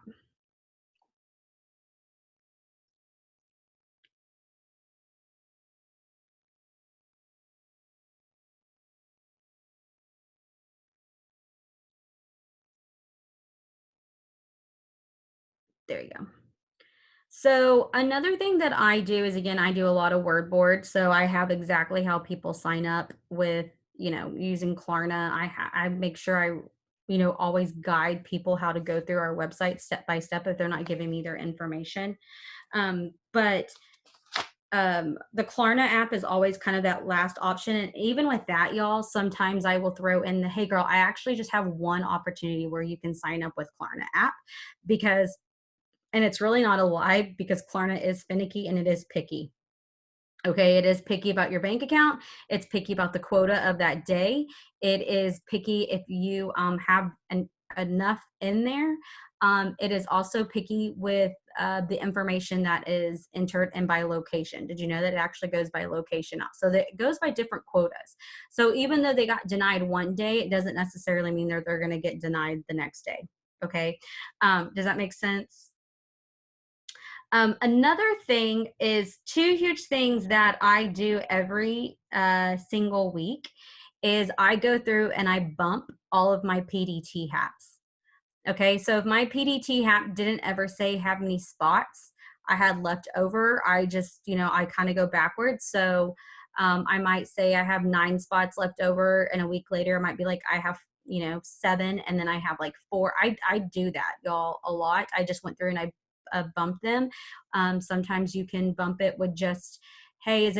There you go. So another thing that I do is, again, I do a lot of word boards. So I have exactly how people sign up with, using Klarna. I make sure I, always guide people how to go through our website step by step if they're not giving me their information. But the Klarna app is always kind of that last option. And even with that, y'all, sometimes I will throw in the, hey girl, I actually just have one opportunity where you can sign up with Klarna app, because, and it's really not a lie, because Klarna is finicky and it is picky. Okay, it is picky about your bank account. It's picky about the quota of that day. It is picky if you have enough in there. It is also picky with the information that is entered and by location. Did you know that it actually goes by location now? So that it goes by different quotas. So even though they got denied one day, it doesn't necessarily mean they're going to get denied the next day. Okay, does that make sense? Another thing is, two huge things that I do every single week is I go through and I bump all of my PDT hats. Okay, so if my PDT hat didn't ever say have any spots I had left over, I just, I kind of go backwards. So I might say I have 9 spots left over, and a week later I might be like, I have 7, and then I have like 4. I do that, y'all, a lot. I just went through and I bump them. Sometimes you can bump it with just, hey,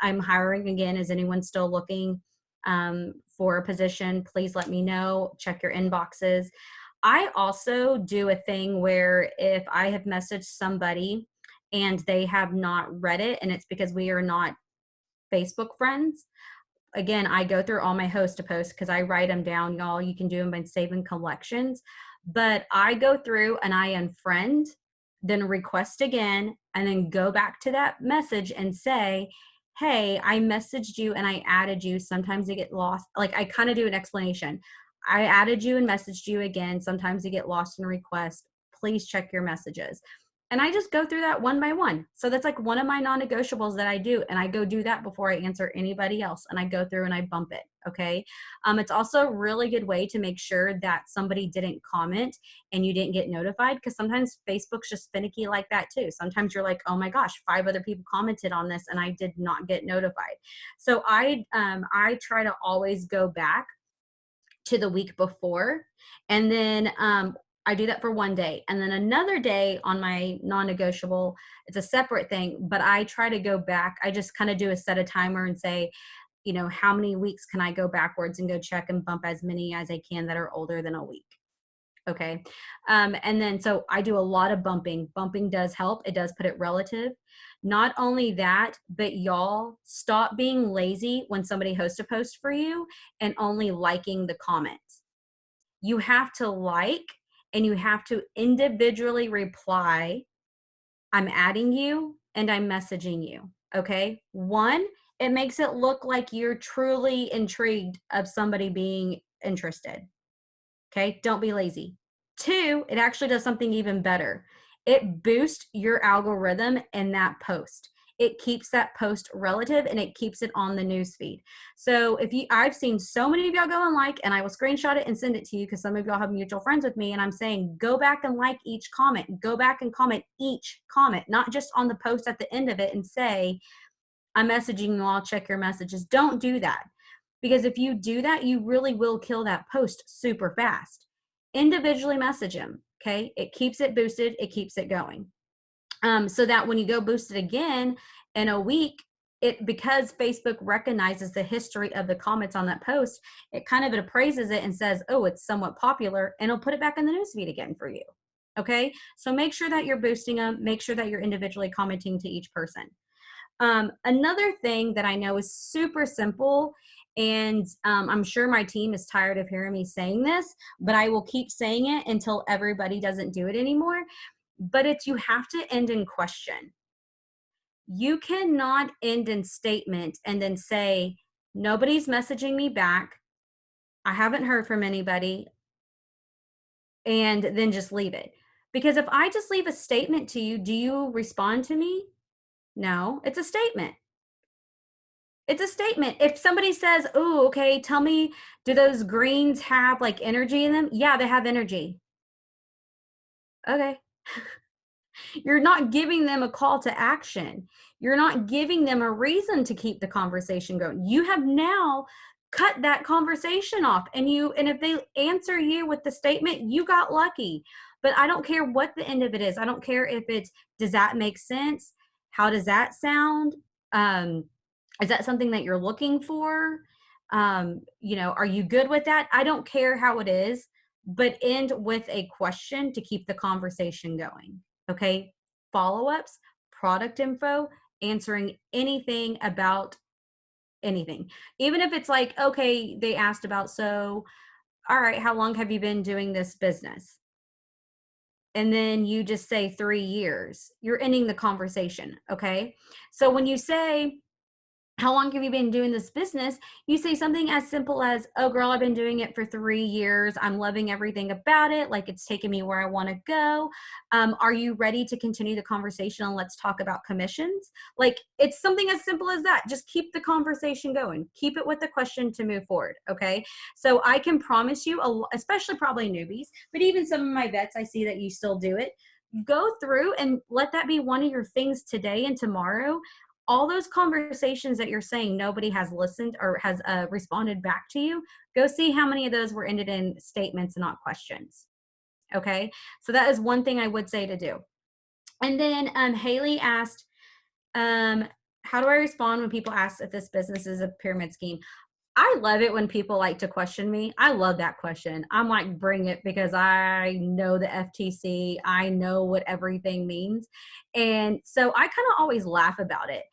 I'm hiring again. Is anyone still looking for a position? Please let me know. Check your inboxes. I also do a thing where if I have messaged somebody and they have not read it, and it's because we are not Facebook friends, again, I go through all my host to post because I write them down, y'all. You can do them by saving collections. But I go through and I unfriend, then request again, and then go back to that message and say, hey, I messaged you and I added you. Sometimes they get lost. Like, I kind of do an explanation. I added you and messaged you again. Sometimes they get lost in request. Please check your messages. And I just go through that one by one. So that's like one of my non-negotiables that I do. And I go do that before I answer anybody else. And I go through and I bump it. Okay. It's also a really good way to make sure that somebody didn't comment and you didn't get notified, because sometimes Facebook's just finicky like that too. Sometimes you're like, oh my gosh, 5 other people commented on this and I did not get notified. So I try to always go back to the week before, and then I do that for one day, and then another day on my non-negotiable, it's a separate thing, but I try to go back. I just kind of do a set a timer and say, how many weeks can I go backwards and go check and bump as many as I can that are older than a week. Okay. And then, so I do a lot of bumping. Bumping does help. It does put it relative. Not only that, but y'all, stop being lazy when somebody hosts a post for you and only liking the comment. You have to like, and you have to individually reply, I'm adding you and I'm messaging you. Okay. 1, it makes it look like you're truly intrigued of somebody being interested. Okay, don't be lazy. 2, it actually does something even better. It boosts your algorithm in that post. It keeps that post relative and it keeps it on the newsfeed. So I've seen so many of y'all go and like, and I will screenshot it and send it to you because some of y'all have mutual friends with me, and I'm saying, go back and like each comment. Go back and comment each comment, not just on the post at the end of it and say, I'm messaging you all, check your messages. Don't do that. Because if you do that, you really will kill that post super fast. Individually message them, okay? It keeps it boosted, it keeps it going. So that when you go boost it again in a week, because Facebook recognizes the history of the comments on that post, it kind of appraises it and says, oh, it's somewhat popular, and it'll put it back in the newsfeed again for you, okay? So make sure that you're boosting them, make sure that you're individually commenting to each person. Another thing that I know is super simple, and I'm sure my team is tired of hearing me saying this, but I will keep saying it until everybody doesn't do it anymore. But it's, you have to end in question. You cannot end in statement and then say, nobody's messaging me back, I haven't heard from anybody, and then just leave it. Because if I just leave a statement to you, do you respond to me? No, it's a statement. It's a statement. If somebody says, oh, okay, tell me, do those greens have like energy in them? Yeah, they have energy. Okay. You're not giving them a call to action. You're not giving them a reason to keep the conversation going. You have now cut that conversation off, and if they answer you with the statement, you got lucky. But I don't care what the end of it is. I don't care if it's, does that make sense? How does that sound? Is that something that you're looking for? Are you good with that? I don't care how it is, but end with a question to keep the conversation going. Okay. Follow-ups, product info, answering anything about anything. Even if it's like, okay, they asked about, so, all right, how long have you been doing this business? And then you just say 3 years. You're ending the conversation. Okay. So when you say, how long have you been doing this business? You say something as simple as, oh girl, I've been doing it for 3 years. I'm loving everything about it. Like, it's taken me where I want to go. Are you ready to continue the conversation and let's talk about commissions? Like, it's something as simple as that. Just keep the conversation going. Keep it with the question to move forward. Okay. So I can promise you, especially probably newbies, but even some of my vets, I see that you still do it. Go through and let that be one of your things today and tomorrow. All those conversations that you're saying nobody has listened or has responded back to you, go see how many of those were ended in statements and not questions. Okay, so that is one thing I would say to do. And then Haley asked, how do I respond when people ask if this business is a pyramid scheme? I love it when people like to question me. I love that question. I'm like, bring it, because I know the FTC. I know what everything means. And so I kind of always laugh about it.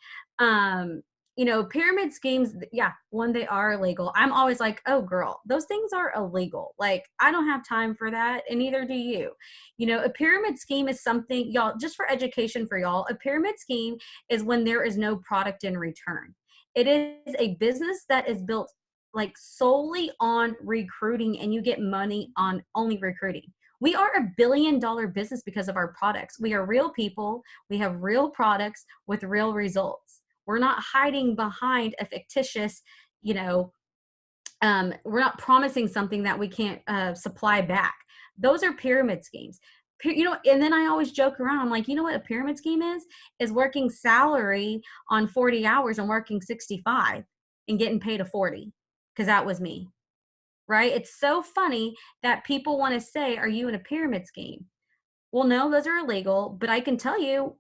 Pyramid schemes, yeah, one, they are illegal. I'm always like, oh girl, those things are illegal. Like, I don't have time for that, and neither do you. A pyramid scheme is something, y'all, just for education for y'all, a pyramid scheme is when there is no product in return. It is a business that is built like solely on recruiting, and you get money on only recruiting. We are $1 billion business because of our products. We are real people. We have real products with real results. We're not hiding behind a fictitious, we're not promising something that we can't supply back. Those are pyramid schemes. And then I always joke around. I'm like, you know what a pyramid scheme is working salary on 40 hours and working 65 and getting paid a 40, because that was me, right? It's so funny that people want to say, are you in a pyramid scheme? Well, no, those are illegal, but I can tell you,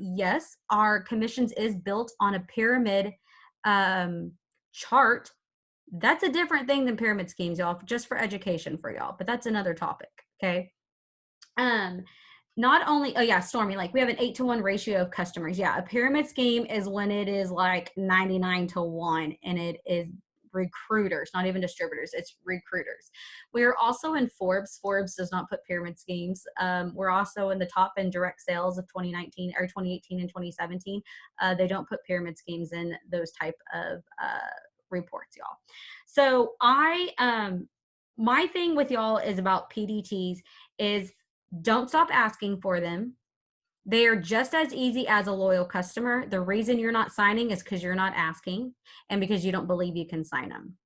yes, our commissions is built on a pyramid chart. That's a different thing than pyramid schemes, y'all, just for education for y'all, but that's another topic. Okay. Not only, oh yeah, Stormy, like we have an 8-to-1 ratio of customers. Yeah. A pyramid scheme is when it is like 99-to-1, and it is recruiters, not even distributors, it's recruiters. We are also in Forbes. Forbes does not put pyramid schemes. We're also in the top in direct sales of 2019 or 2018 and 2017. They don't put pyramid schemes in those type of reports, y'all. So my thing with y'all is about PDTs is, don't stop asking for them. They are just as easy as a loyal customer. The reason you're not signing is because you're not asking, and because you don't believe you can sign them.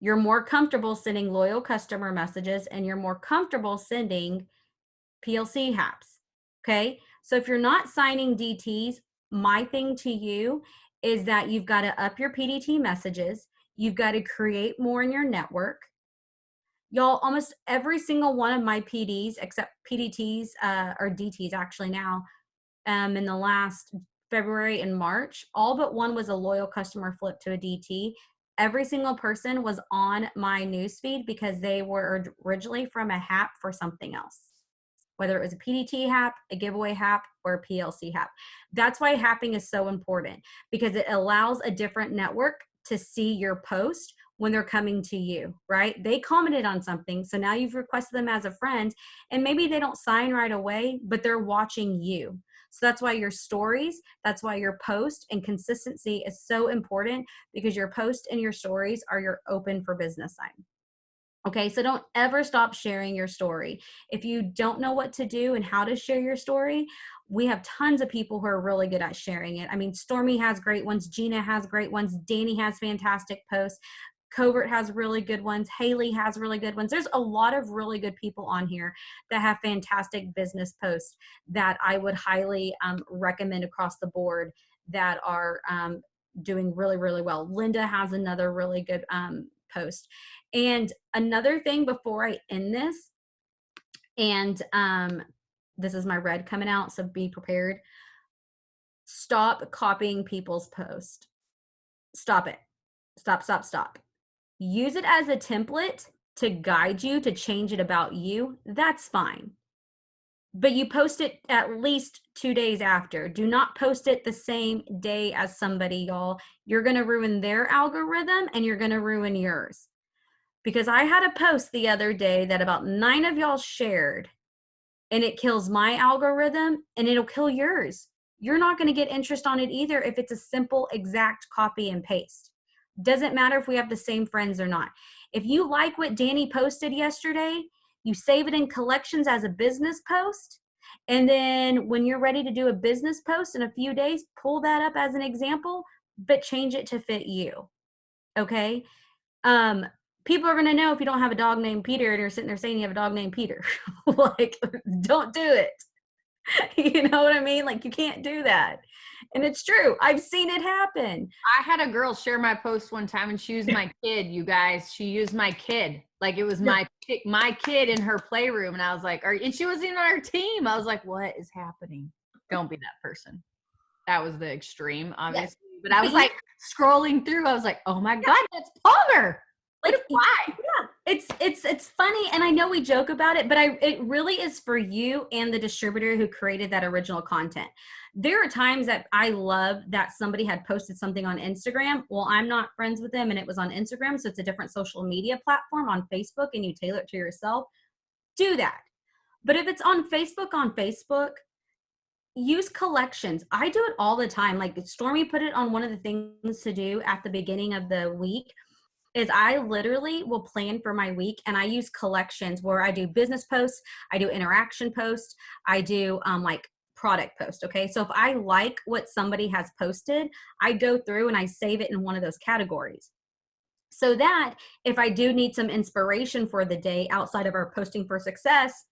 You're more comfortable sending loyal customer messages, and you're more comfortable sending PLC HAPs. Okay. So if you're not signing DTs, my thing to you is that you've got to up your PDT messages. You've got to create more in your network. Y'all, almost every single one of my PDs, except PDTs or DTs actually now, in the last February and March, all but one was a loyal customer flip to a DT. Every single person was on my newsfeed because they were originally from a HAP for something else, whether it was a PDT HAP, a giveaway HAP, or a PLC HAP. That's why happing is so important, because it allows a different network to see your post when they're coming to you, right? They commented on something, so now you've requested them as a friend, and maybe they don't sign right away, but they're watching you. So that's why your stories, that's why your post and consistency is so important, because your post and your stories are your open for business sign. Okay, so don't ever stop sharing your story. If you don't know what to do and how to share your story, we have tons of people who are really good at sharing it. I mean, Stormy has great ones. Gina has great ones. Danny has fantastic posts. Covert has really good ones. Haley has really good ones. There's a lot of really good people on here that have fantastic business posts that I would highly recommend across the board that are doing really, really well. Linda has another really good post. And another thing before I end this, and this is my red coming out, so be prepared. Stop copying people's posts. Stop it. Stop. Use it as a template to guide you to change it about you. That's fine. But you post it at least 2 days after. Do not post it the same day as somebody, y'all. You're going to ruin their algorithm and you're going to ruin yours. Because I had a post the other day that about 9 of y'all shared, and it kills my algorithm and it'll kill yours. You're not going to get interest on it either if it's a simple exact copy and paste. Doesn't matter if we have the same friends or not. If you like what Danny posted yesterday, you save it in collections as a business post. And then when you're ready to do a business post in a few days, pull that up as an example, but change it to fit you. Okay? People are going to know if you don't have a dog named Peter and you're sitting there saying you have a dog named Peter. Like, don't do it. You know what I mean? Like, you can't do that. And it's true. I've seen it happen. I had a girl share my post one time and she used my kid, you guys. She used my kid. Like it was my kid in her playroom. And I was like, and she wasn't even on our team. I was like, what is happening? Don't be that person. That was the extreme, obviously. Yes. But I was like scrolling through. I was like, oh my God, that's Palmer. Like, why? Yeah, it's funny, and I know we joke about it, but it really is for you and the distributor who created that original content. There are times that I love that somebody had posted something on Instagram. Well, I'm not friends with them, and it was on Instagram, so it's a different social media platform on Facebook, and you tailor it to yourself. Do that. But if it's on Facebook, use collections. I do it all the time. Like Stormy put it on one of the things to do at the beginning of the week. Is I literally will plan for my week and I use collections where I do business posts, I do interaction posts, I do like product posts. Okay. So if I like what somebody has posted, I go through and I save it in one of those categories. So that if I do need some inspiration for the day outside of our posting for success,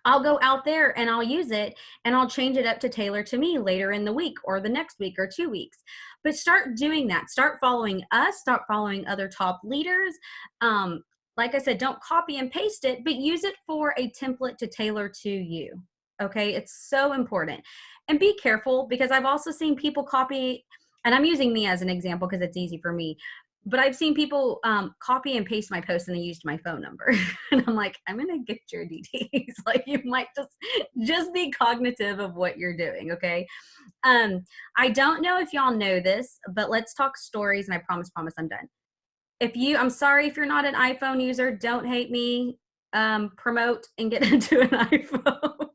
I'll go out there and I'll use it and I'll change it up to tailor to me later in the week or the next week or 2 weeks. But start doing that. Start following us. Start following other top leaders. Like I said, don't copy and paste it, but use it for a template to tailor to you. Okay. It's so important. And be careful because I've also seen people copy, and I'm using me as an example because it's easy for me. But I've seen people copy and paste my post and they used my phone number. And I'm like, I'm going to get your DTs. Like you might just be cognitive of what you're doing. Okay. I don't know if y'all know this, but let's talk stories. And I promise I'm done. I'm sorry if you're not an iPhone user, don't hate me. Promote and get into an iPhone.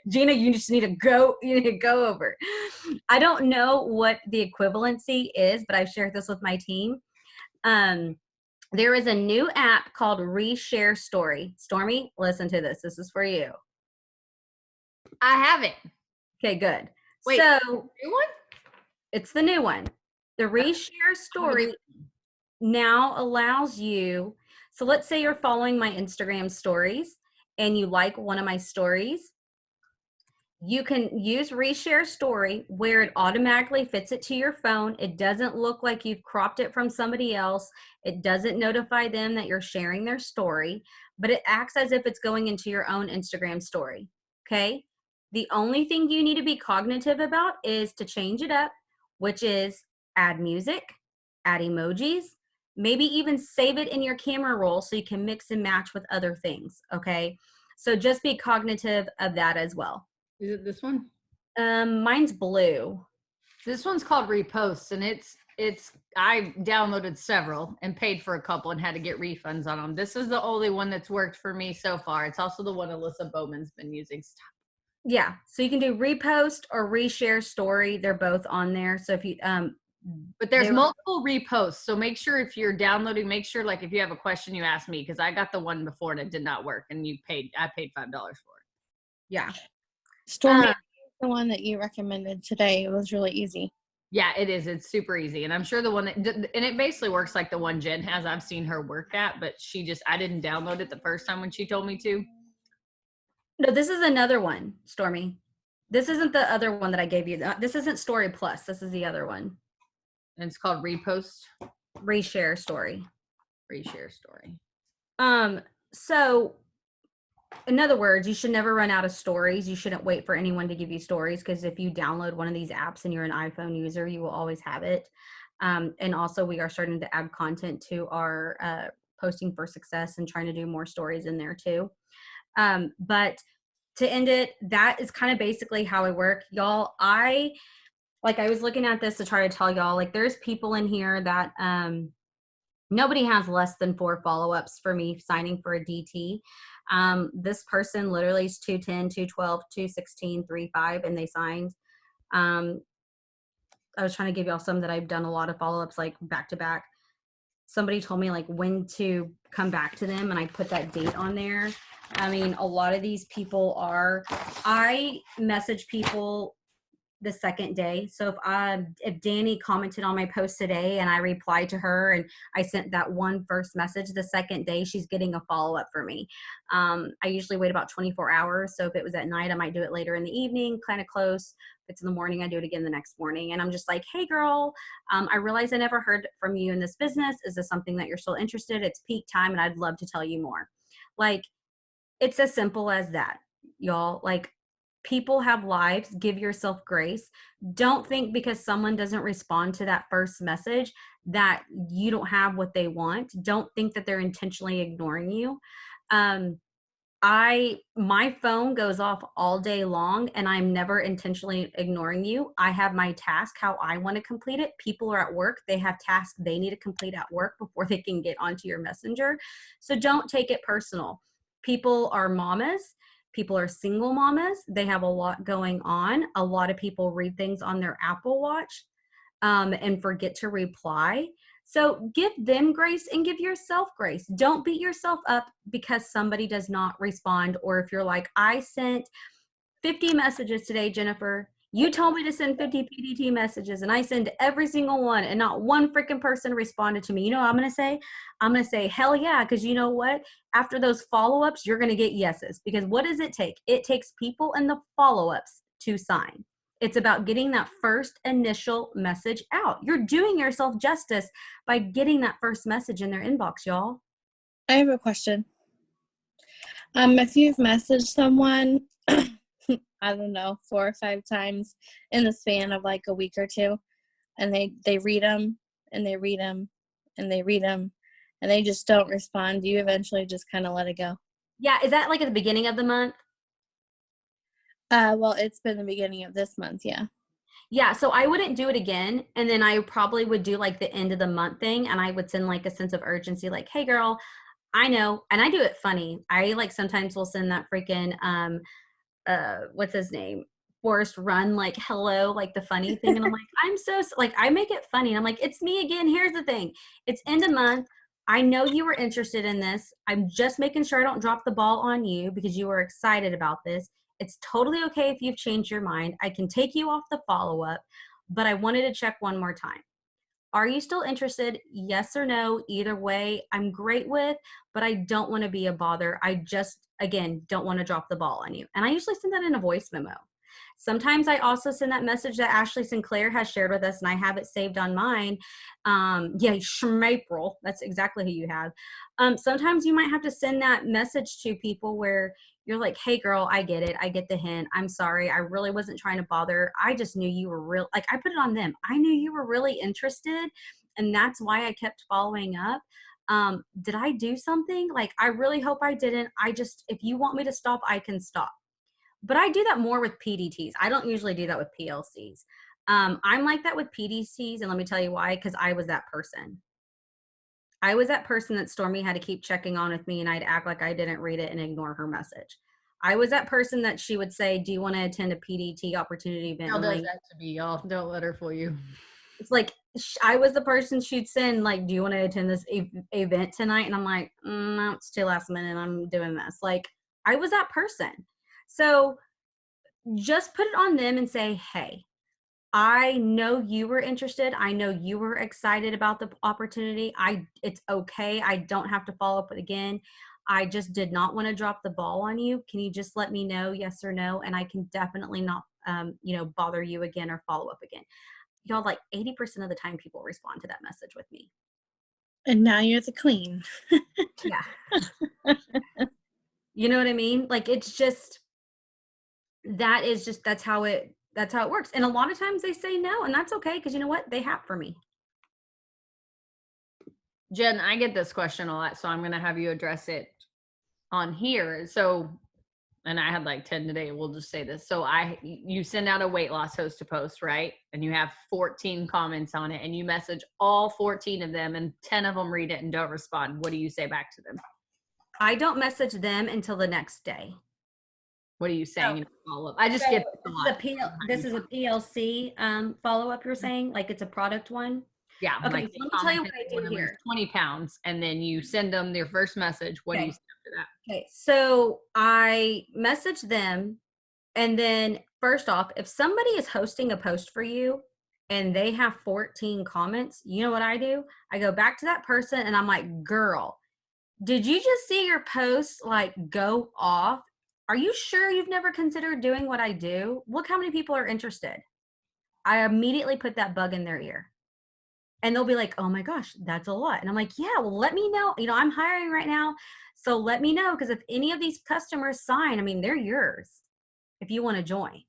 Gina, you just need to go over. I don't know what the equivalency is, but I've shared this with my team. There is a new app called Reshare Story. Stormy, listen to this. This is for you. I haven't. Okay, good. Wait, so new one? It's the new one. The Reshare Story now allows you, so let's say you're following my Instagram stories and you like one of my stories. You can use Reshare Story where it automatically fits it to your phone. It doesn't look like you've cropped it from somebody else. It doesn't notify them that you're sharing their story, but it acts as if it's going into your own Instagram story. Okay. The only thing you need to be cognitive about is to change it up, which is add music, add emojis, maybe even save it in your camera roll so you can mix and match with other things. Okay. So just be cognitive of that as well. Is it this one? Mine's blue. This one's called Reposts, and I downloaded several and paid for a couple and had to get refunds on them. This is the only one that's worked for me so far. It's also the one Alyssa Bowman's been using. Yeah, so you can do Repost or Reshare Story. They're both on there. So if you but there's multiple reposts. So make sure if you're downloading, make sure like if you have a question, you ask me because I got the one before and it did not work, and I paid $5 for it. Yeah. Stormy, the one that you recommended today, it was really easy. Yeah, it is. It's super easy. And I'm sure the one that, and it basically works like the one Jen has. I've seen her work at, but I didn't download it the first time when she told me to. No, this is another one, Stormy. This isn't the other one that I gave you. This isn't Story Plus. This is the other one. And it's called Repost, Reshare Story. Reshare Story. So in other words, you should never run out of stories. You shouldn't wait for anyone to give you stories, because if you download one of these apps and you're an iPhone user, you will always have it. And also, we are starting to add content to our Posting for Success and trying to do more stories in there too. But to end it, that is kind of basically how I work. Y'all, I was looking at this to try to tell y'all, like, there's people in here that nobody has less than 4 follow-ups for me signing for a DT. This person literally is 210, 212, 216, 35, and they signed. I was trying to give y'all some that I've done a lot of follow-ups, like back to back. Somebody told me like when to come back to them, and I put that date on there. I mean, a lot of these people I message people the second day. So if Danny commented on my post today and I replied to her and I sent that one first message, the second day she's getting a follow-up for me. I usually wait about 24 hours. So if it was at night, I might do it later in the evening, kind of close. If it's in the morning, I do it again the next morning. And I'm just like, hey girl, I realize I never heard from you in this business. Is this something that you're still interested? It's peak time and I'd love to tell you more. Like, it's as simple as that, y'all. Like, people have lives. Give yourself grace. Don't think because someone doesn't respond to that first message that you don't have what they want. Don't think that they're intentionally ignoring you. My phone goes off all day long and I'm never intentionally ignoring you. I have my task, how I want to complete it. People are at work. They have tasks they need to complete at work before they can get onto your messenger. So don't take it personal. People are mamas. People are single mamas. They have a lot going on. A lot of people read things on their Apple Watch and forget to reply. So give them grace and give yourself grace. Don't beat yourself up because somebody does not respond. Or if you're like, I sent 50 messages today, Jennifer. You told me to send 50 PDT messages and I send every single one and not one freaking person responded to me. You know what I'm going to say? I'm going to say, hell yeah, because you know what? After those follow-ups, you're going to get yeses. Because what does it take? It takes people and the follow-ups to sign. It's about getting that first initial message out. You're doing yourself justice by getting that first message in their inbox, y'all. I have a question. If you've messaged someone, I don't know, 4 or 5 times in the span of like a week or two, and they read them and they read them and they read them and they just don't respond, do you eventually just kind of let it go? Yeah, is that like at the beginning of the month? Well, it's been the beginning of this month, yeah. Yeah, so I wouldn't do it again. And then I probably would do like the end of the month thing. And I would send like a sense of urgency, like, hey girl, I know. And I do it funny. I like sometimes will send that freaking, what's his name? Forrest Run, like, hello, like the funny thing. And I'm like, I'm so, like, I make it funny. And I'm like, it's me again. Here's the thing. It's end of month. I know you were interested in this. I'm just making sure I don't drop the ball on you because you were excited about this. It's totally okay if you've changed your mind. I can take you off the follow-up, but I wanted to check one more time. Are you still interested? Yes or no? Either way, I'm great with, but I don't want to be a bother. I just, again, don't want to drop the ball on you. And I usually send that in a voice memo. Sometimes I also send that message that Ashley Sinclair has shared with us, and I have it saved on mine. Yeah, Schmapril, that's exactly who you have. Sometimes you might have to send that message to people where you're like, hey girl, I get it. I get the hint. I'm sorry. I really wasn't trying to bother. I just knew you were real. Like, I put it on them. I knew you were really interested, and that's why I kept following up. Did I do something? Like, I really hope I didn't. If you want me to stop, I can stop. But I do that more with PDTs. I don't usually do that with PLCs. I'm like that with PDTs, and let me tell you why, because I was that person. I was that person that Stormy had to keep checking on with me, and I'd act like I didn't read it and ignore her message. I was that person that she would say, do you want to attend a PDT opportunity event? How does that to be, y'all? Don't let her fool you. It's like, I was the person she'd send, like, do you want to attend this event tonight? And I'm like, no, it's too last minute. I'm doing this. Like, I was that person. So just put it on them and say, hey, I know you were interested. I know you were excited about the opportunity. It's okay. I don't have to follow up again. I just did not want to drop the ball on you. Can you just let me know yes or no? And I can definitely not, bother you again or follow up again. Y'all, like 80% of the time people respond to that message with me. And now you're the queen. Yeah. You know what I mean? Like, it's just, that's how it works. And a lot of times they say no, and that's okay. Cause you know what? They have for me. Jen, I get this question a lot, so I'm going to have you address it on here. So, and I had like 10 today. We'll just say this. So you send out a weight loss host to post, right? And you have 14 comments on it, and you message all 14 of them, and 10 of them read it and don't respond. What do you say back to them? I don't message them until the next day. What are you saying in follow-up? I just get this a lot. This is a PLC follow-up, you're saying? Like it's a product one? Yeah. Okay, like so let me tell you what I do lose here. 20 pounds, and then you send them their first message. What do you say after that? Okay, so I message them, and then first off, if somebody is hosting a post for you and they have 14 comments, you know what I do? I go back to that person and I'm like, girl, did you just see your post like go off? Are you sure you've never considered doing what I do? Look how many people are interested. I immediately put that bug in their ear. And they'll be like, oh my gosh, that's a lot. And I'm like, yeah, well, let me know. I'm hiring right now. So let me know. Because if any of these customers sign, I mean, they're yours if you want to join.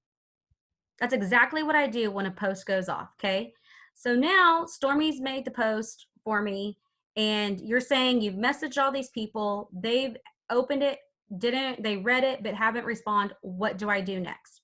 That's exactly what I do when a post goes off. Okay. So now Stormy's made the post for me. And you're saying you've messaged all these people. They've opened it, they read it, but haven't responded. What do I do next?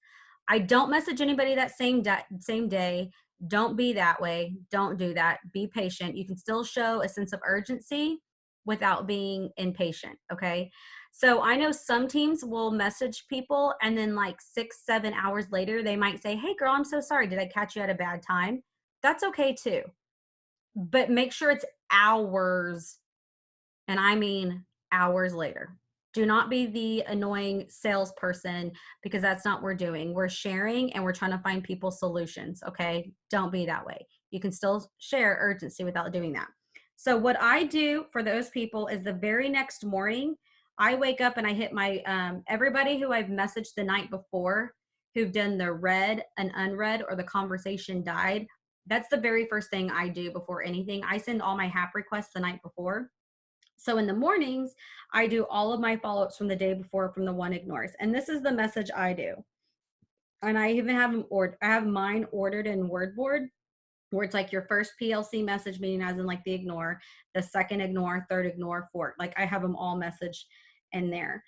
I don't message anybody that same day. Don't be that way. Don't do that. Be patient. You can still show a sense of urgency without being impatient. Okay. So I know some teams will message people and then like 6-7 hours later, they might say, hey girl, I'm so sorry. Did I catch you at a bad time? That's okay too. But make sure it's hours, and I mean hours later. Do not be the annoying salesperson, because that's not what we're doing. We're sharing and we're trying to find people solutions, okay? Don't be that way. You can still share urgency without doing that. So what I do for those people is the very next morning, I wake up and I hit my, everybody who I've messaged the night before who've done the read and unread or the conversation died. That's the very first thing I do before anything. I send all my HAP requests the night before. So in the mornings, I do all of my follow-ups from the day before from the one ignores. And this is the message I do. And I even have them I have mine ordered in WordBoard, where it's like your first PLC message, meaning as in like the ignore, the second ignore, third ignore, fourth. Like I have them all messaged in there.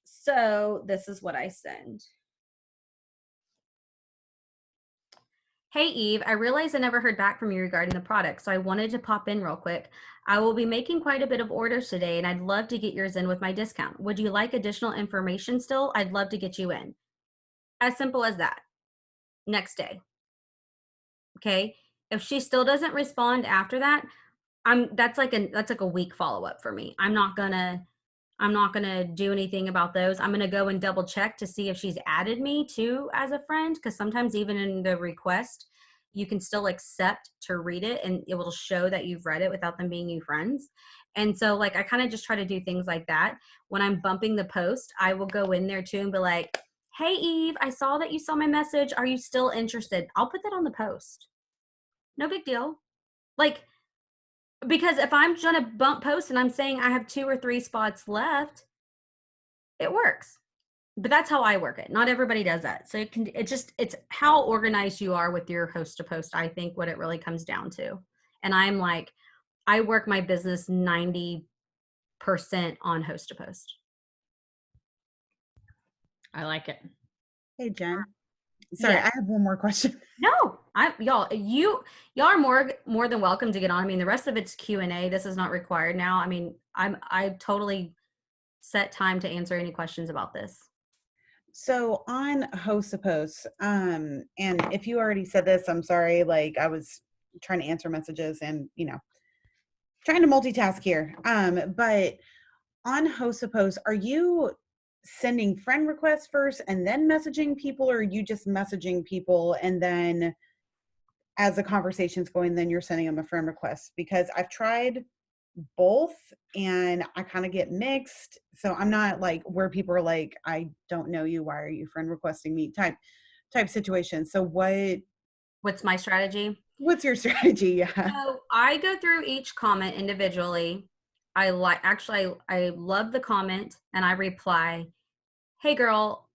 So this is what I send. Hey, Eve, I realized I never heard back from you regarding the product, so I wanted to pop in real quick. I will be making quite a bit of orders today, and I'd love to get yours in with my discount. Would you like additional information still? I'd love to get you in. As simple as that. Next day. Okay? If she still doesn't respond after that, that's like a week follow-up for me. I'm not gonna do anything about those. I'm gonna go and double check to see if she's added me too as a friend, because sometimes even in the request, you can still accept to read it and it will show that you've read it without them being new friends. And so like I kind of just try to do things like that. When I'm bumping the post, I will go in there too and be like, hey Eve, I saw that you saw my message. Are you still interested? I'll put that on the post. No big deal. Like, because if I'm trying to bump posts and I'm saying I have 2 or 3 spots left, it works. But that's how I work it. Not everybody does that. So it's how organized you are with your host to post, I think, what it really comes down to. And I'm like, I work my business 90% on host to post. I like it. Hey, Jen. Sorry, Yeah. I have one more question. No, y'all are more than welcome to get on. I mean, the rest of it's Q&A. This is not required now. I mean, I totally set time to answer any questions about this. So on host to post, and if you already said this, I'm sorry, like I was trying to answer messages and, trying to multitask here. But on host to post, are you sending friend requests first and then messaging people, or are you just messaging people and then as the conversation's going, then you're sending them a friend request? Because I've tried both and I kind of get mixed. So I'm not like where people are like, I don't know you, why are you friend requesting me type situation. So What's my strategy? what's your strategy? Yeah. So I go through each comment individually. I love the comment and I reply, hey girl.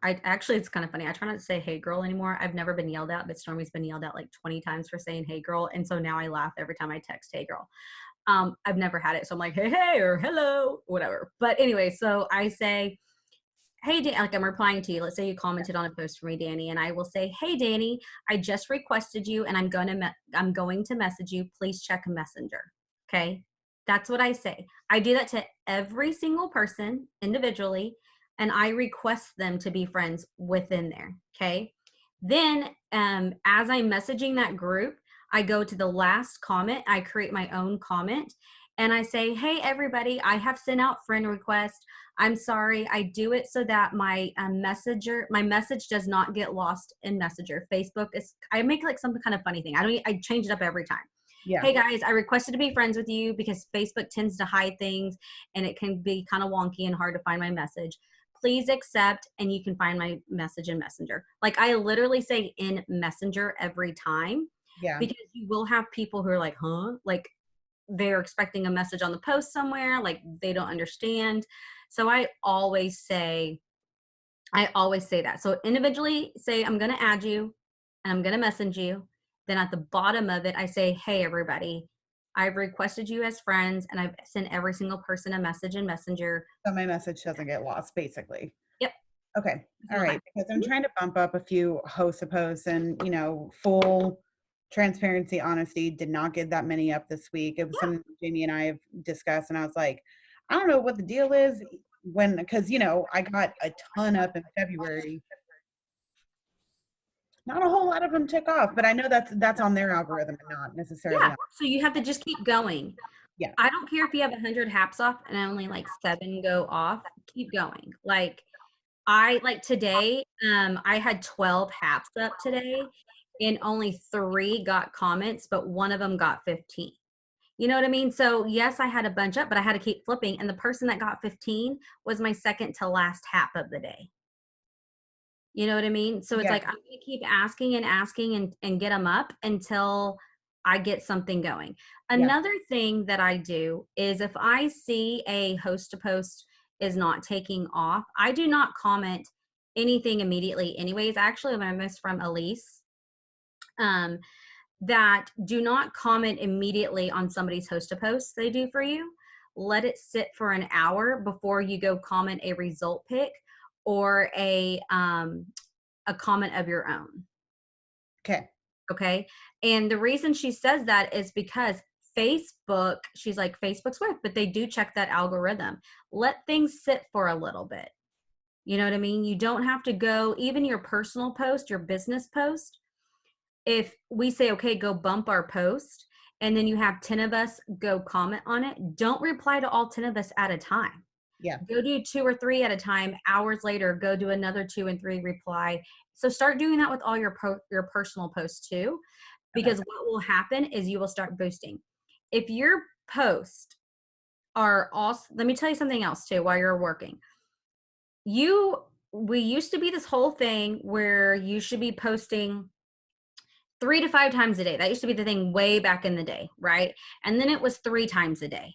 It's kind of funny. I try not to say hey girl anymore. I've never been yelled at, but Stormy's been yelled at like 20 times for saying hey girl. And so now I laugh every time I text hey girl. I've never had it. So I'm like, hey, or hello, whatever. But anyway, so I say, hey, like I'm replying to you. Let's say you commented on a post for me, Danny, and I will say, hey, Danny, I just requested you and I'm going to message you. Please check a messenger. Okay. That's what I say. I do that to every single person individually, and I request them to be friends within there. Okay. Then as I'm messaging that group, I go to the last comment. I create my own comment and I say, hey, everybody, I have sent out friend requests. I'm sorry. I do it so that my message does not get lost in Messenger. Facebook I make like some kind of funny thing. I change it up every time. Yeah. Hey guys, I requested to be friends with you because Facebook tends to hide things and it can be kind of wonky and hard to find my message. Please accept, and you can find my message in Messenger. Like I literally say in Messenger every time. Yeah. Because you will have people who are like, huh? Like they're expecting a message on the post somewhere, like they don't understand. So I always say that. So individually say, I'm going to add you and I'm going to message you. Then at the bottom of it, I say, hey, everybody, I've requested you as friends and I've sent every single person a message in Messenger. So my message doesn't get lost, basically. Yep. Okay. All right. Because I'm trying to bump up a few hosts of posts and, full transparency, honesty, did not get that many up this week. It was something Jamie and I have discussed. And I was like, I don't know what the deal is because, I got a ton up in February. Not a whole lot of them took off, but I know that's on their algorithm and not necessarily. Yeah. So you have to just keep going. Yeah. I don't care if you have 100 haps off and only like 7 go off. Keep going. Like today, I had 12 haps up today and only 3 got comments, but one of them got 15. You know what I mean? So yes, I had a bunch up, but I had to keep flipping. And the person that got 15 was my second to last hap of the day. You know what I mean? So it's like, I'm going to keep asking and get them up until I get something going. Another thing that I do is if I see a host to post is not taking off, I do not comment anything immediately anyways. Actually, I learned this from Elise, that do not comment immediately on somebody's host to post they do for you. Let it sit for an hour before you go comment a result pic or a comment of your own. Okay. And the reason she says that is because Facebook, she's like, Facebook's work, but they do check that algorithm. Let things sit for a little bit. You know what I mean? You don't have to go, even your personal post, your business post. If we say, okay, go bump our post, and then you have 10 of us go comment on it, don't reply to all 10 of us at a time. Yeah. Go do 2 or 3 at a time. Hours later, go do another 2 and 3 reply. So start doing that with all your personal posts too, because what will happen is you will start boosting. If your posts are also, let me tell you something else too while you're working. We used to be this whole thing where you should be posting 3 to 5 times a day. That used to be the thing way back in the day, right? And then it was 3 times a day.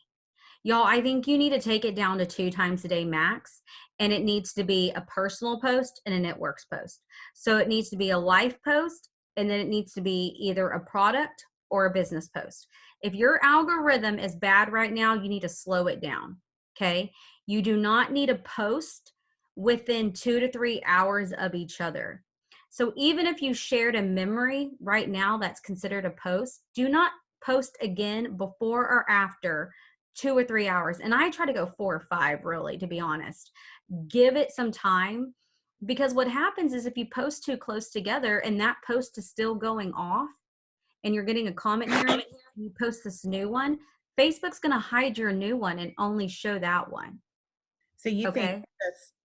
Y'all, I think you need to take it down to 2 times a day max, and it needs to be a personal post and a networks post. So it needs to be a life post, and then it needs to be either a product or a business post. If your algorithm is bad right now, you need to slow it down, okay? You do not need a post within 2 to 3 hours of each other. So even if you shared a memory right now that's considered a post, do not post again before or after 2 or 3 hours. And I try to go 4 or 5, really, to be honest. Give it some time, because what happens is if you post too close together and that post is still going off and you're getting a comment here and you post this new one, Facebook's going to hide your new one and only show that one. So you think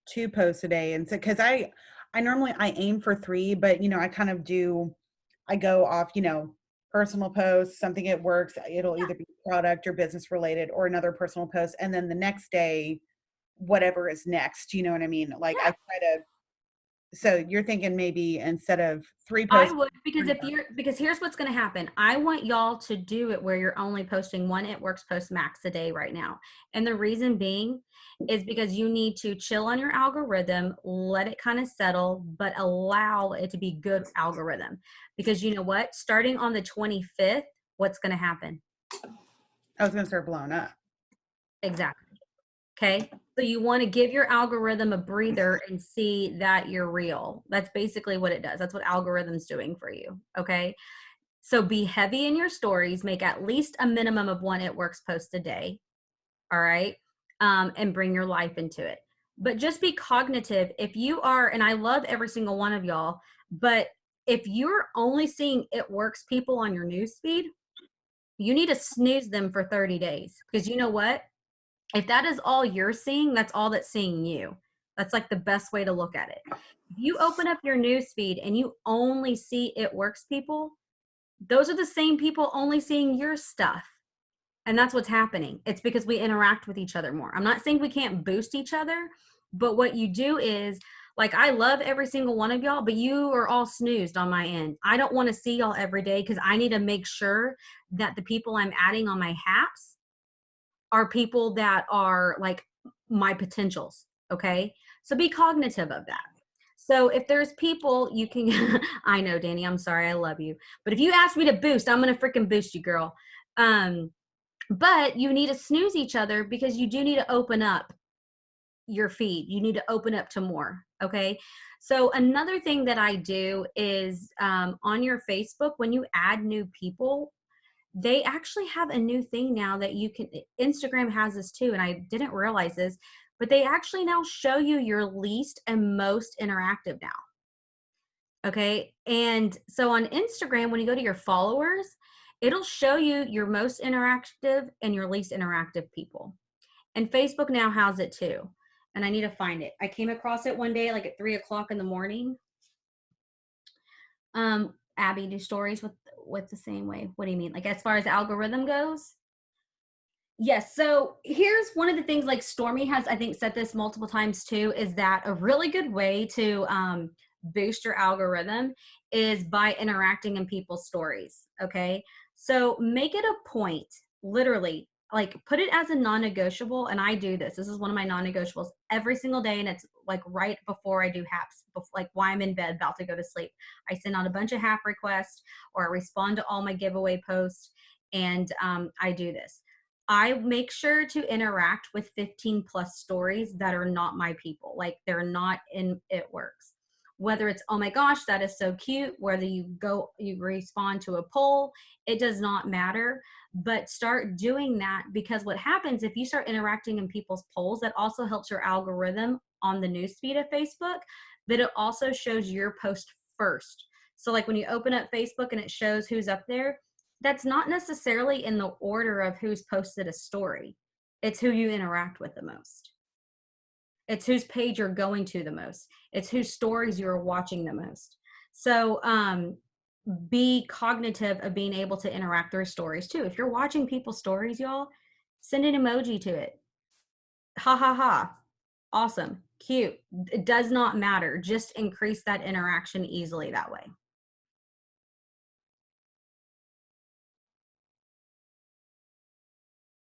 2 posts a day. And so, cause I normally I aim for 3, but I kind of I go off, personal posts, something at works, it'll either be product or business related or another personal post. And then the next day, whatever is next, you know what I mean? Like I try to, so you're thinking maybe instead of 3 I posts. would, because here's what's going to happen. I want y'all to do it where you're only posting 1 It Works post max a day right now. And the reason being is because you need to chill on your algorithm, let it kind of settle, but allow it to be good algorithm. Because you know what? Starting on the 25th, what's going to happen? I was going to start blowing up. Exactly. Okay. So you want to give your algorithm a breather and see that you're real. That's basically what it does. That's what algorithm's doing for you. Okay. So be heavy in your stories, make at least a minimum of 1 It Works post a day. All right. And bring your life into it. But just be cognitive. If you are, and I love every single one of y'all, but if you're only seeing It Works people on your newsfeed, you need to snooze them for 30 days. Because you know what? If that is all you're seeing, that's all that's seeing you. That's like the best way to look at it. If you open up your news feed and you only see It Works people, those are the same people only seeing your stuff. And that's what's happening. It's because we interact with each other more. I'm not saying we can't boost each other, but what you do is, like, I love every single one of y'all, but you are all snoozed on my end. I don't want to see y'all every day because I need to make sure that the people I'm adding on my haps are people that are like my potentials. Okay. So be cognitive of that. So if there's people you can, I know, Danny, I'm sorry. I love you. But if you ask me to boost, I'm going to freaking boost you, girl. But you need to snooze each other because you do need to open up your feed. You need to open up to more. Okay. So another thing that I do is on your Facebook, when you add new people, they actually have a new thing now that you can, Instagram has this too, and I didn't realize this, but they actually now show you your least and most interactive now. Okay. And so on Instagram, when you go to your followers, it'll show you your most interactive and your least interactive people. And Facebook now has it too. And I need to find it. I came across it one day, like at 3:00 in the morning. Abby, do stories with the same way? What do you mean? Like as far as algorithm goes? Yes. So here's one of the things, like Stormy has, I think, said this multiple times too, is that a really good way to boost your algorithm is by interacting in people's stories. Okay. So make it a point, literally, like put it as a non-negotiable. And I do this. This is one of my non-negotiables every single day. And it's like right before I do haps, like while I'm in bed about to go to sleep. I send out a bunch of hap requests or I respond to all my giveaway posts. And I do this. I make sure to interact with 15 plus stories that are not my people. Like they're not in It Works. Whether it's, oh my gosh, that is so cute, whether you respond to a poll, it does not matter. But start doing that, because what happens if you start interacting in people's polls, that also helps your algorithm on the newsfeed of Facebook, that it also shows your post first. So like when you open up Facebook and it shows who's up there, that's not necessarily in the order of who's posted a story. It's who you interact with the most. It's whose page you're going to the most. It's whose stories you're watching the most. So be cognitive of being able to interact through stories too. If you're watching people's stories, y'all, send an emoji to it. Ha ha ha. Awesome. Cute. It does not matter. Just increase that interaction easily that way.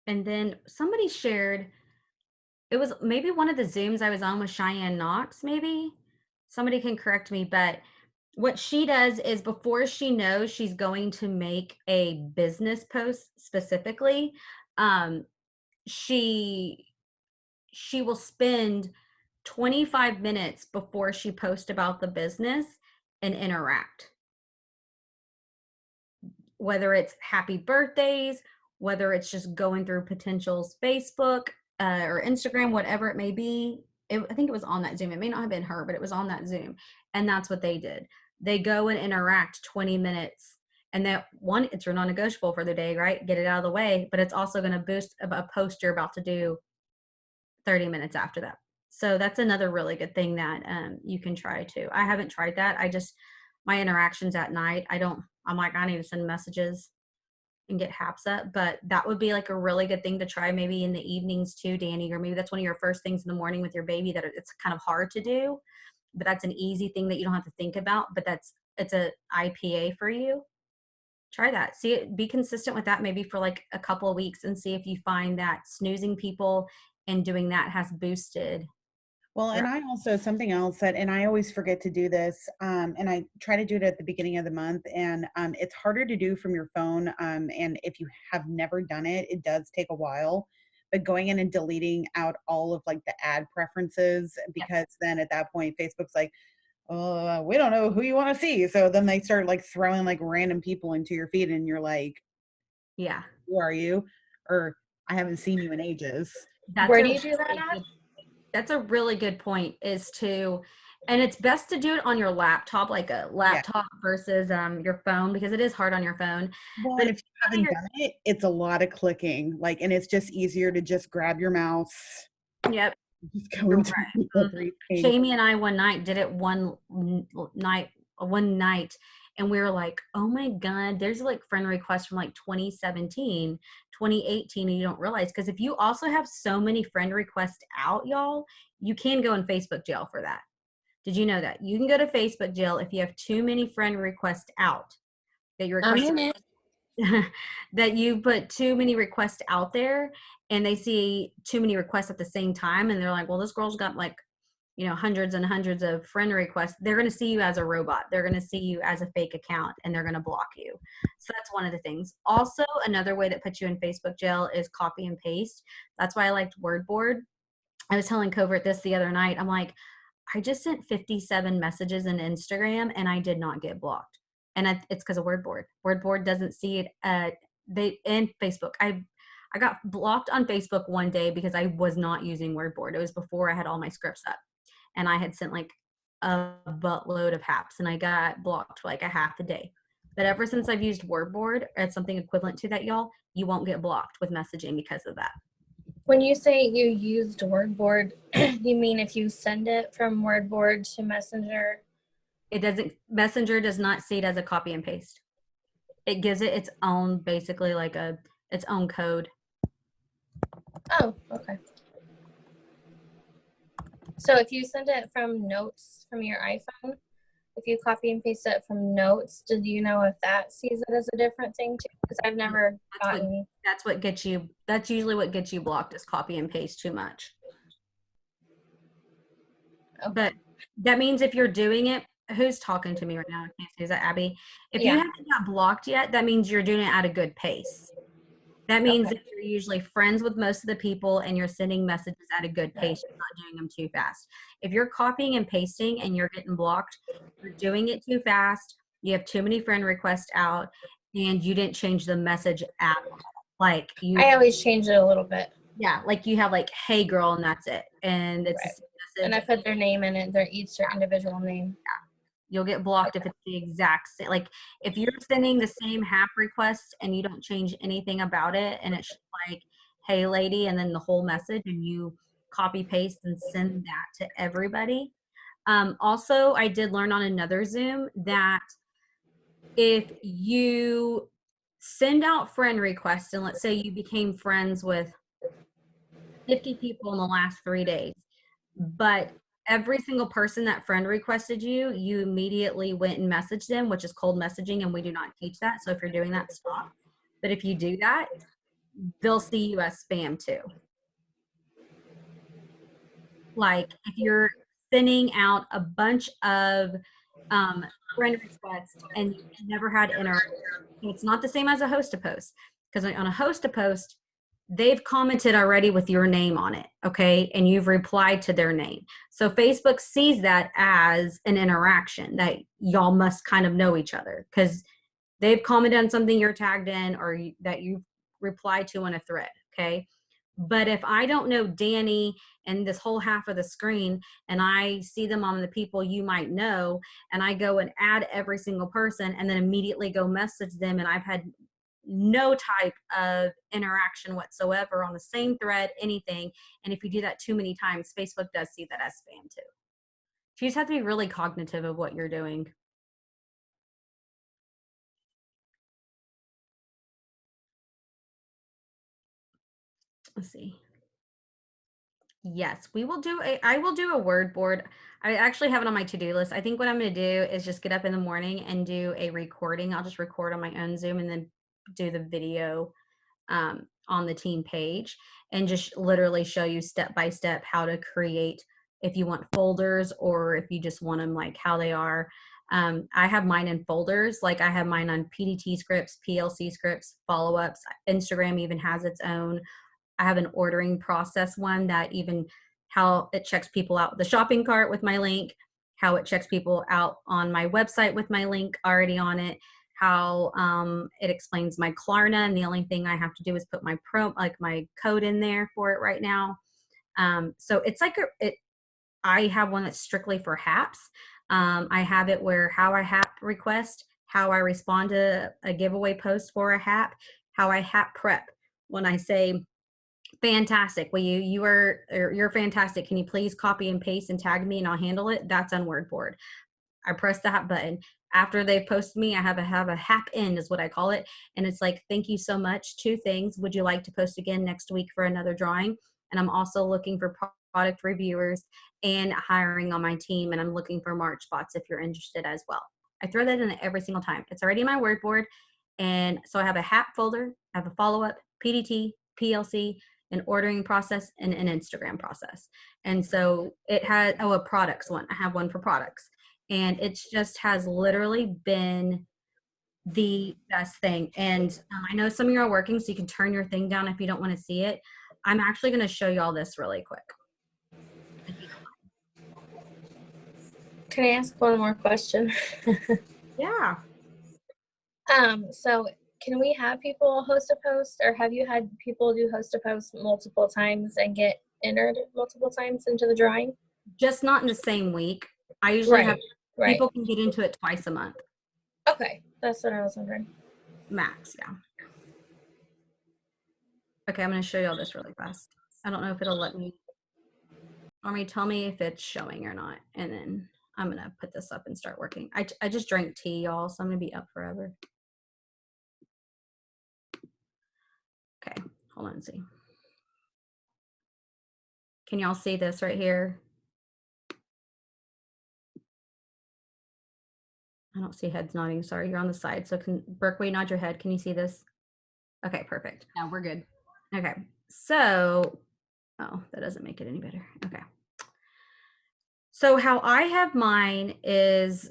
And then somebody shared, it was maybe one of the Zooms I was on with Cheyenne Knox, maybe. Somebody can correct me, but what she does is before she knows she's going to make a business post specifically, she will spend 25 minutes before she posts about the business and interact. Whether it's happy birthdays, whether it's just going through potentials Facebook or Instagram, whatever it may be. I think it was on that Zoom. It may not have been her, but it was on that Zoom. And that's what they did. They go and interact 20 minutes. And that one, it's your non-negotiable for the day, right? Get it out of the way. But it's also going to boost a post you're about to do 30 minutes after that. So that's another really good thing that you can try too. I haven't tried that. My interactions at night, I'm like, I need to send messages and get haps up, but that would be like a really good thing to try maybe in the evenings too, Danny, or maybe that's one of your first things in the morning with your baby that it's kind of hard to do, but that's an easy thing that you don't have to think about, but it's a IPA for you. Try that. See it, be consistent with that maybe for like a couple of weeks and see if you find that snoozing people and doing that has boosted. Well, and I also, something else that, and I always forget to do this, and I try to do it at the beginning of the month, and it's harder to do from your phone. And if you have never done it, it does take a while. But going in and deleting out all of like the ad preferences, because then at that point, Facebook's like, we don't know who you want to see. So then they start like throwing like random people into your feed, and you're like, yeah, who are you? Or I haven't seen you in ages. Where do you do that at? That's a really good point, and it's best to do it on your laptop, like a laptop versus your phone, because it is hard on your phone. Well, But and if you haven't done it, it's a lot of clicking, like, and it's just easier to just grab your mouse. Yep. Just go into everything. Jamie and I one night did it one night, and we were like, oh my God, there's like friend requests from like 2017, 2018, and you don't realize, because if you also have so many friend requests out, y'all, you can go in Facebook jail for that. Did you know that? You can go to Facebook jail if you have too many friend requests out. That you're that you put too many requests out there, and they see too many requests at the same time, and they're like, well, this girl's got like, hundreds and hundreds of friend requests. They're going to see you as a robot. They're going to see you as a fake account, and they're going to block you. So that's one of the things. Also, another way that puts you in Facebook jail is copy and paste. That's why I liked WordBoard. I was telling Covert this the other night. I'm like, I just sent 57 messages in Instagram and I did not get blocked. And it's because of WordBoard. WordBoard doesn't see it and Facebook. I got blocked on Facebook one day because I was not using WordBoard. It was before I had all my scripts up. And I had sent like a buttload of haps, and I got blocked for like a half a day. But ever since I've used WordBoard, or something equivalent to that, y'all, you won't get blocked with messaging because of that. When you say you used WordBoard, you mean if you send it from WordBoard to Messenger? Messenger does not see it as a copy and paste. It gives it its own, basically like its own code. Oh, okay. So if you send it from Notes from your iPhone, if you copy and paste it from Notes, do you know if that sees it as a different thing too? Because I've never gotten. That's usually what gets you blocked, is copy and paste too much. Okay. But that means if you're doing it, who's talking to me right now? I can't see. Is that Abby? If you haven't got blocked yet, that means you're doing it at a good pace. That means that you're usually friends with most of the people and you're sending messages at a good pace. You're not doing them too fast. If you're copying and pasting and you're getting blocked, you're doing it too fast. You have too many friend requests out, and you didn't change the message at all. Like I always change it a little bit. Yeah, like you have like, hey girl, and that's it. And it's the same message. And I put their name in it, each their individual name. Yeah. You'll get blocked if it's the exact same. Like if you're sending the same hap request and you don't change anything about it, and it's like, hey lady, and then the whole message, and you copy paste and send that to everybody. Also, I did learn on another Zoom that if you send out friend requests, and let's say you became friends with 50 people in the last 3 days, but every single person that friend requested you, you immediately went and messaged them, which is cold messaging, and we do not teach that. So if you're doing that, stop. But if you do that, they'll see you as spam too. Like if you're sending out a bunch of friend requests and you never had interaction, it's not the same as a host to post, because on a host to post, they've commented already with your name on it, okay? And you've replied to their name. So Facebook sees that as an interaction, that y'all must kind of know each other because they've commented on something you're tagged in, or that you replied to in a thread, okay? But if I don't know Danny and this whole half of the screen, and I see them on the people you might know, and I go and add every single person and then immediately go message them, and I've had no type of interaction whatsoever on the same thread, anything. And if you do that too many times, Facebook does see that as spam too. So you just have to be really cognitive of what you're doing. Let's see. Yes, I will do a word board. I actually have it on my to-do list. I think what I'm going to do is just get up in the morning and do a recording. I'll just record on my own Zoom and then do the video on the team page and just literally show you step by step how to create, if you want folders or if you just want them like how they are. I have mine in folders. Like I have mine on PDT scripts, PLC scripts, follow-ups. Instagram even has its own. I have an ordering process one that even how it checks people out the shopping cart with my link, how it checks people out on my website with my link already on it, how it explains my Klarna, and the only thing I have to do is put my my code in there for it right now. So it's like I have one that's strictly for HAPs. I have it where how I HAP request, how I respond to a giveaway post for a HAP, how I HAP prep when I say, fantastic. Well, you're fantastic. Can you please copy and paste and tag me and I'll handle it? That's on Wordboard. I press the HAP button. After they've posted me, I have a HAP end is what I call it. And it's like, thank you so much. 2 things. Would you like to post again next week for another drawing? And I'm also looking for product reviewers and hiring on my team. And I'm looking for March spots if you're interested as well. I throw that in every single time. It's already in my Wordboard. And so I have a HAP folder, I have a follow-up, PDT, PLC, an ordering process, and an Instagram process. And so it has, a products one. I have one for products. And it just has literally been the best thing. And I know some of you are working, so you can turn your thing down if you don't want to see it. I'm actually going to show you all this really quick. Can I ask one more question? Yeah. So can we have people host a post, or have you had people do host a post multiple times and get entered multiple times into the drawing? Just not in the same week. I usually have people can get into it twice a month. Okay, that's what I was wondering. Max, yeah. Okay, I'm going to show you all this really fast. I don't know if it'll let me. Tell me if it's showing or not, and then I'm going to put this up and start working. I just drank tea, y'all, so I'm going to be up forever. Okay, hold on and see. Can y'all see this right here? I don't see heads nodding. Sorry, you're on the side. So can Berkway nod your head? Can you see this? Okay, perfect. Yeah, we're good. Okay, so, oh, that doesn't make it any better. Okay. So how I have mine is,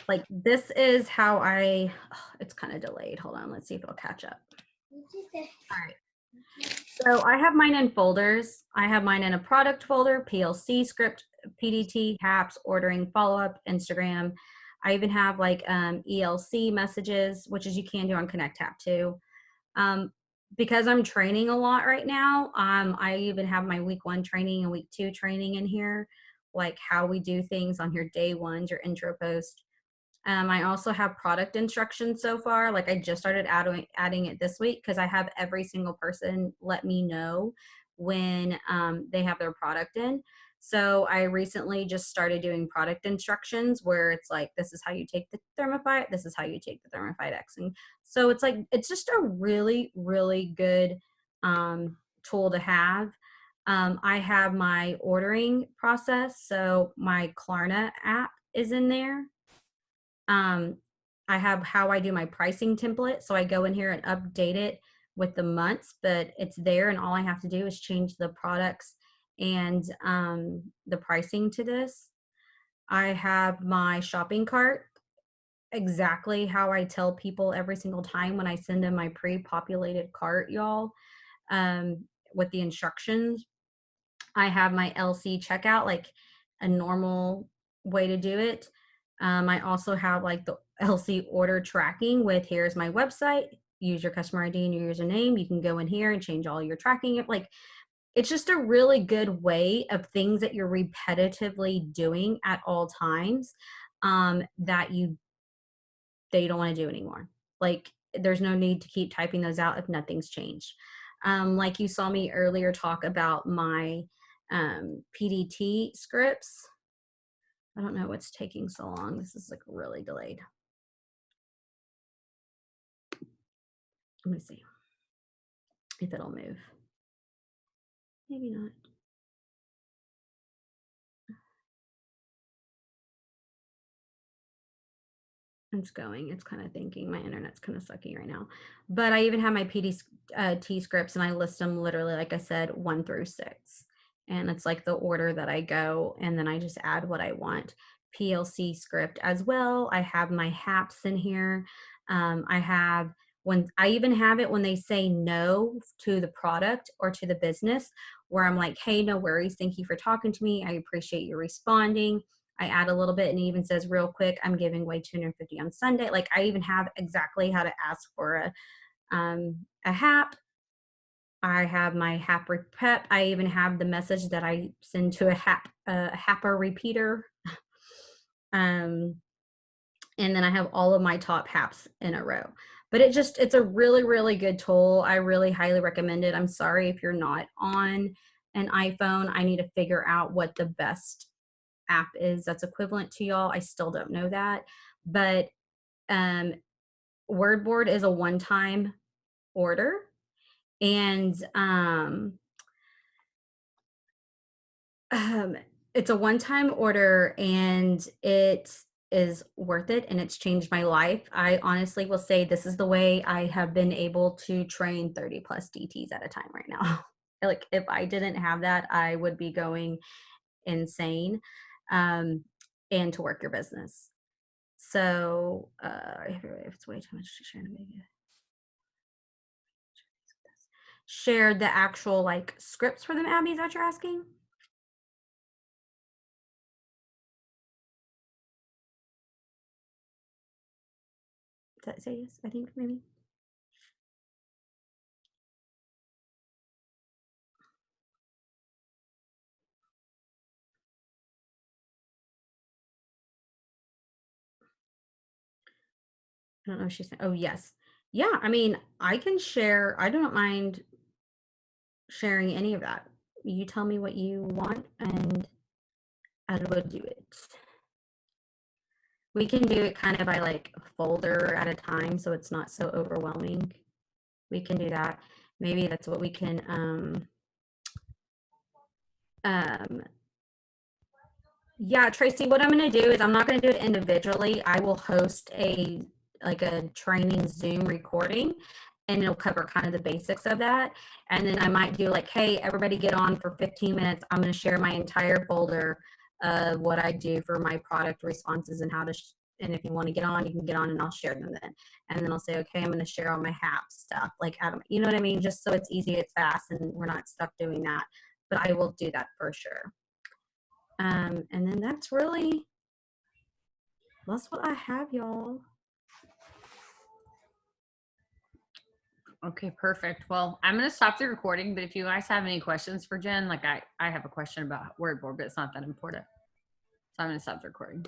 like this is how it's kind of delayed. Hold on, let's see if it'll catch up. All right. So I have mine in folders. I have mine in a product folder, PLC script, PDT, HAPs, ordering, follow-up, Instagram. I even have like ELC messages, which is you can do on Connect Tap too. Because I'm training a lot right now, I even have my week 1 training and week 2 training in here, like how we do things on your day 1s, your intro post. I also have product instructions so far. Like I just started adding it this week because I have every single person let me know when they have their product in. So I recently just started doing product instructions where it's like, this is how you take the Thermophyte, this is how you take the Thermophyte X. And so it's like, it's just a really, really good tool to have. I have my ordering process. So my Klarna app is in there. I have how I do my pricing template. So I go in here and update it with the months, but it's there and all I have to do is change the products and the pricing to this. I have my shopping cart, exactly how I tell people every single time when I send them my pre-populated cart, y'all, with the instructions. I have my LC checkout, like a normal way to do it. I also have like the LC order tracking with here's my website, use your customer ID and your username. You can go in here and change all your tracking. Like it's just a really good way of things that you're repetitively doing at all times that you don't want to do anymore. Like there's no need to keep typing those out if nothing's changed. Like you saw me earlier talk about my PDT scripts. I don't know what's taking so long. This is like really delayed. Let me see if it'll move. Maybe not. It's going. It's kind of thinking. My internet's kind of sucky right now. But I even have my PDT scripts, and I list them literally, like I said, 1 through 6. And it's like the order that I go, and then I just add what I want. PLC script as well. I have my HAPs in here. I even have it when they say no to the product or to the business, where I'm like, hey, no worries. Thank you for talking to me. I appreciate you responding. I add a little bit, and it even says real quick, I'm giving away $250 on Sunday. Like, I even have exactly how to ask for a HAP. I have my HAP prep. I even have the message that I send to a HAPA repeater. And then I have all of my top HAPs in a row. But it's a really, really good tool. I really highly recommend it. I'm sorry if you're not on an iPhone. I need to figure out what the best app is that's equivalent to y'all. I still don't know that. But WordBoard is a one-time order. And it's a one-time order, and it is worth it, and it's changed my life. I honestly will say this is the way I have been able to train 30 plus DTs at a time right now. Like, if I didn't have that, I would be going insane. And to work your business. So if it's way too much to share in a video. Share the actual like scripts for them, Abby, is that what you're asking? Does that say yes? I think maybe. I don't know if she's saying, oh yes. Yeah, I mean, I can share, I don't mind sharing any of that. You tell me what you want and I will do it. We can do it kind of by like a folder at a time so it's not so overwhelming. We can do that. Maybe that's what we can yeah, Tracy, what I'm going to do is I'm not going to do it individually. I will host a training Zoom recording, and it'll cover kind of the basics of that. And then I might do like, hey, everybody get on for 15 minutes. I'm going to share my entire folder of what I do for my product responses and how to, and if you want to get on, you can get on and I'll share them then. And then I'll say, okay, I'm going to share all my HAP stuff, like Adam, you know what I mean? Just so it's easy, it's fast, and we're not stuck doing that. But I will do that for sure. And then that's what I have, y'all. Okay, perfect. Well, I'm going to stop the recording, but if you guys have any questions for Jen, like I have a question about WordBoard, but it's not that important. So I'm going to stop the recording.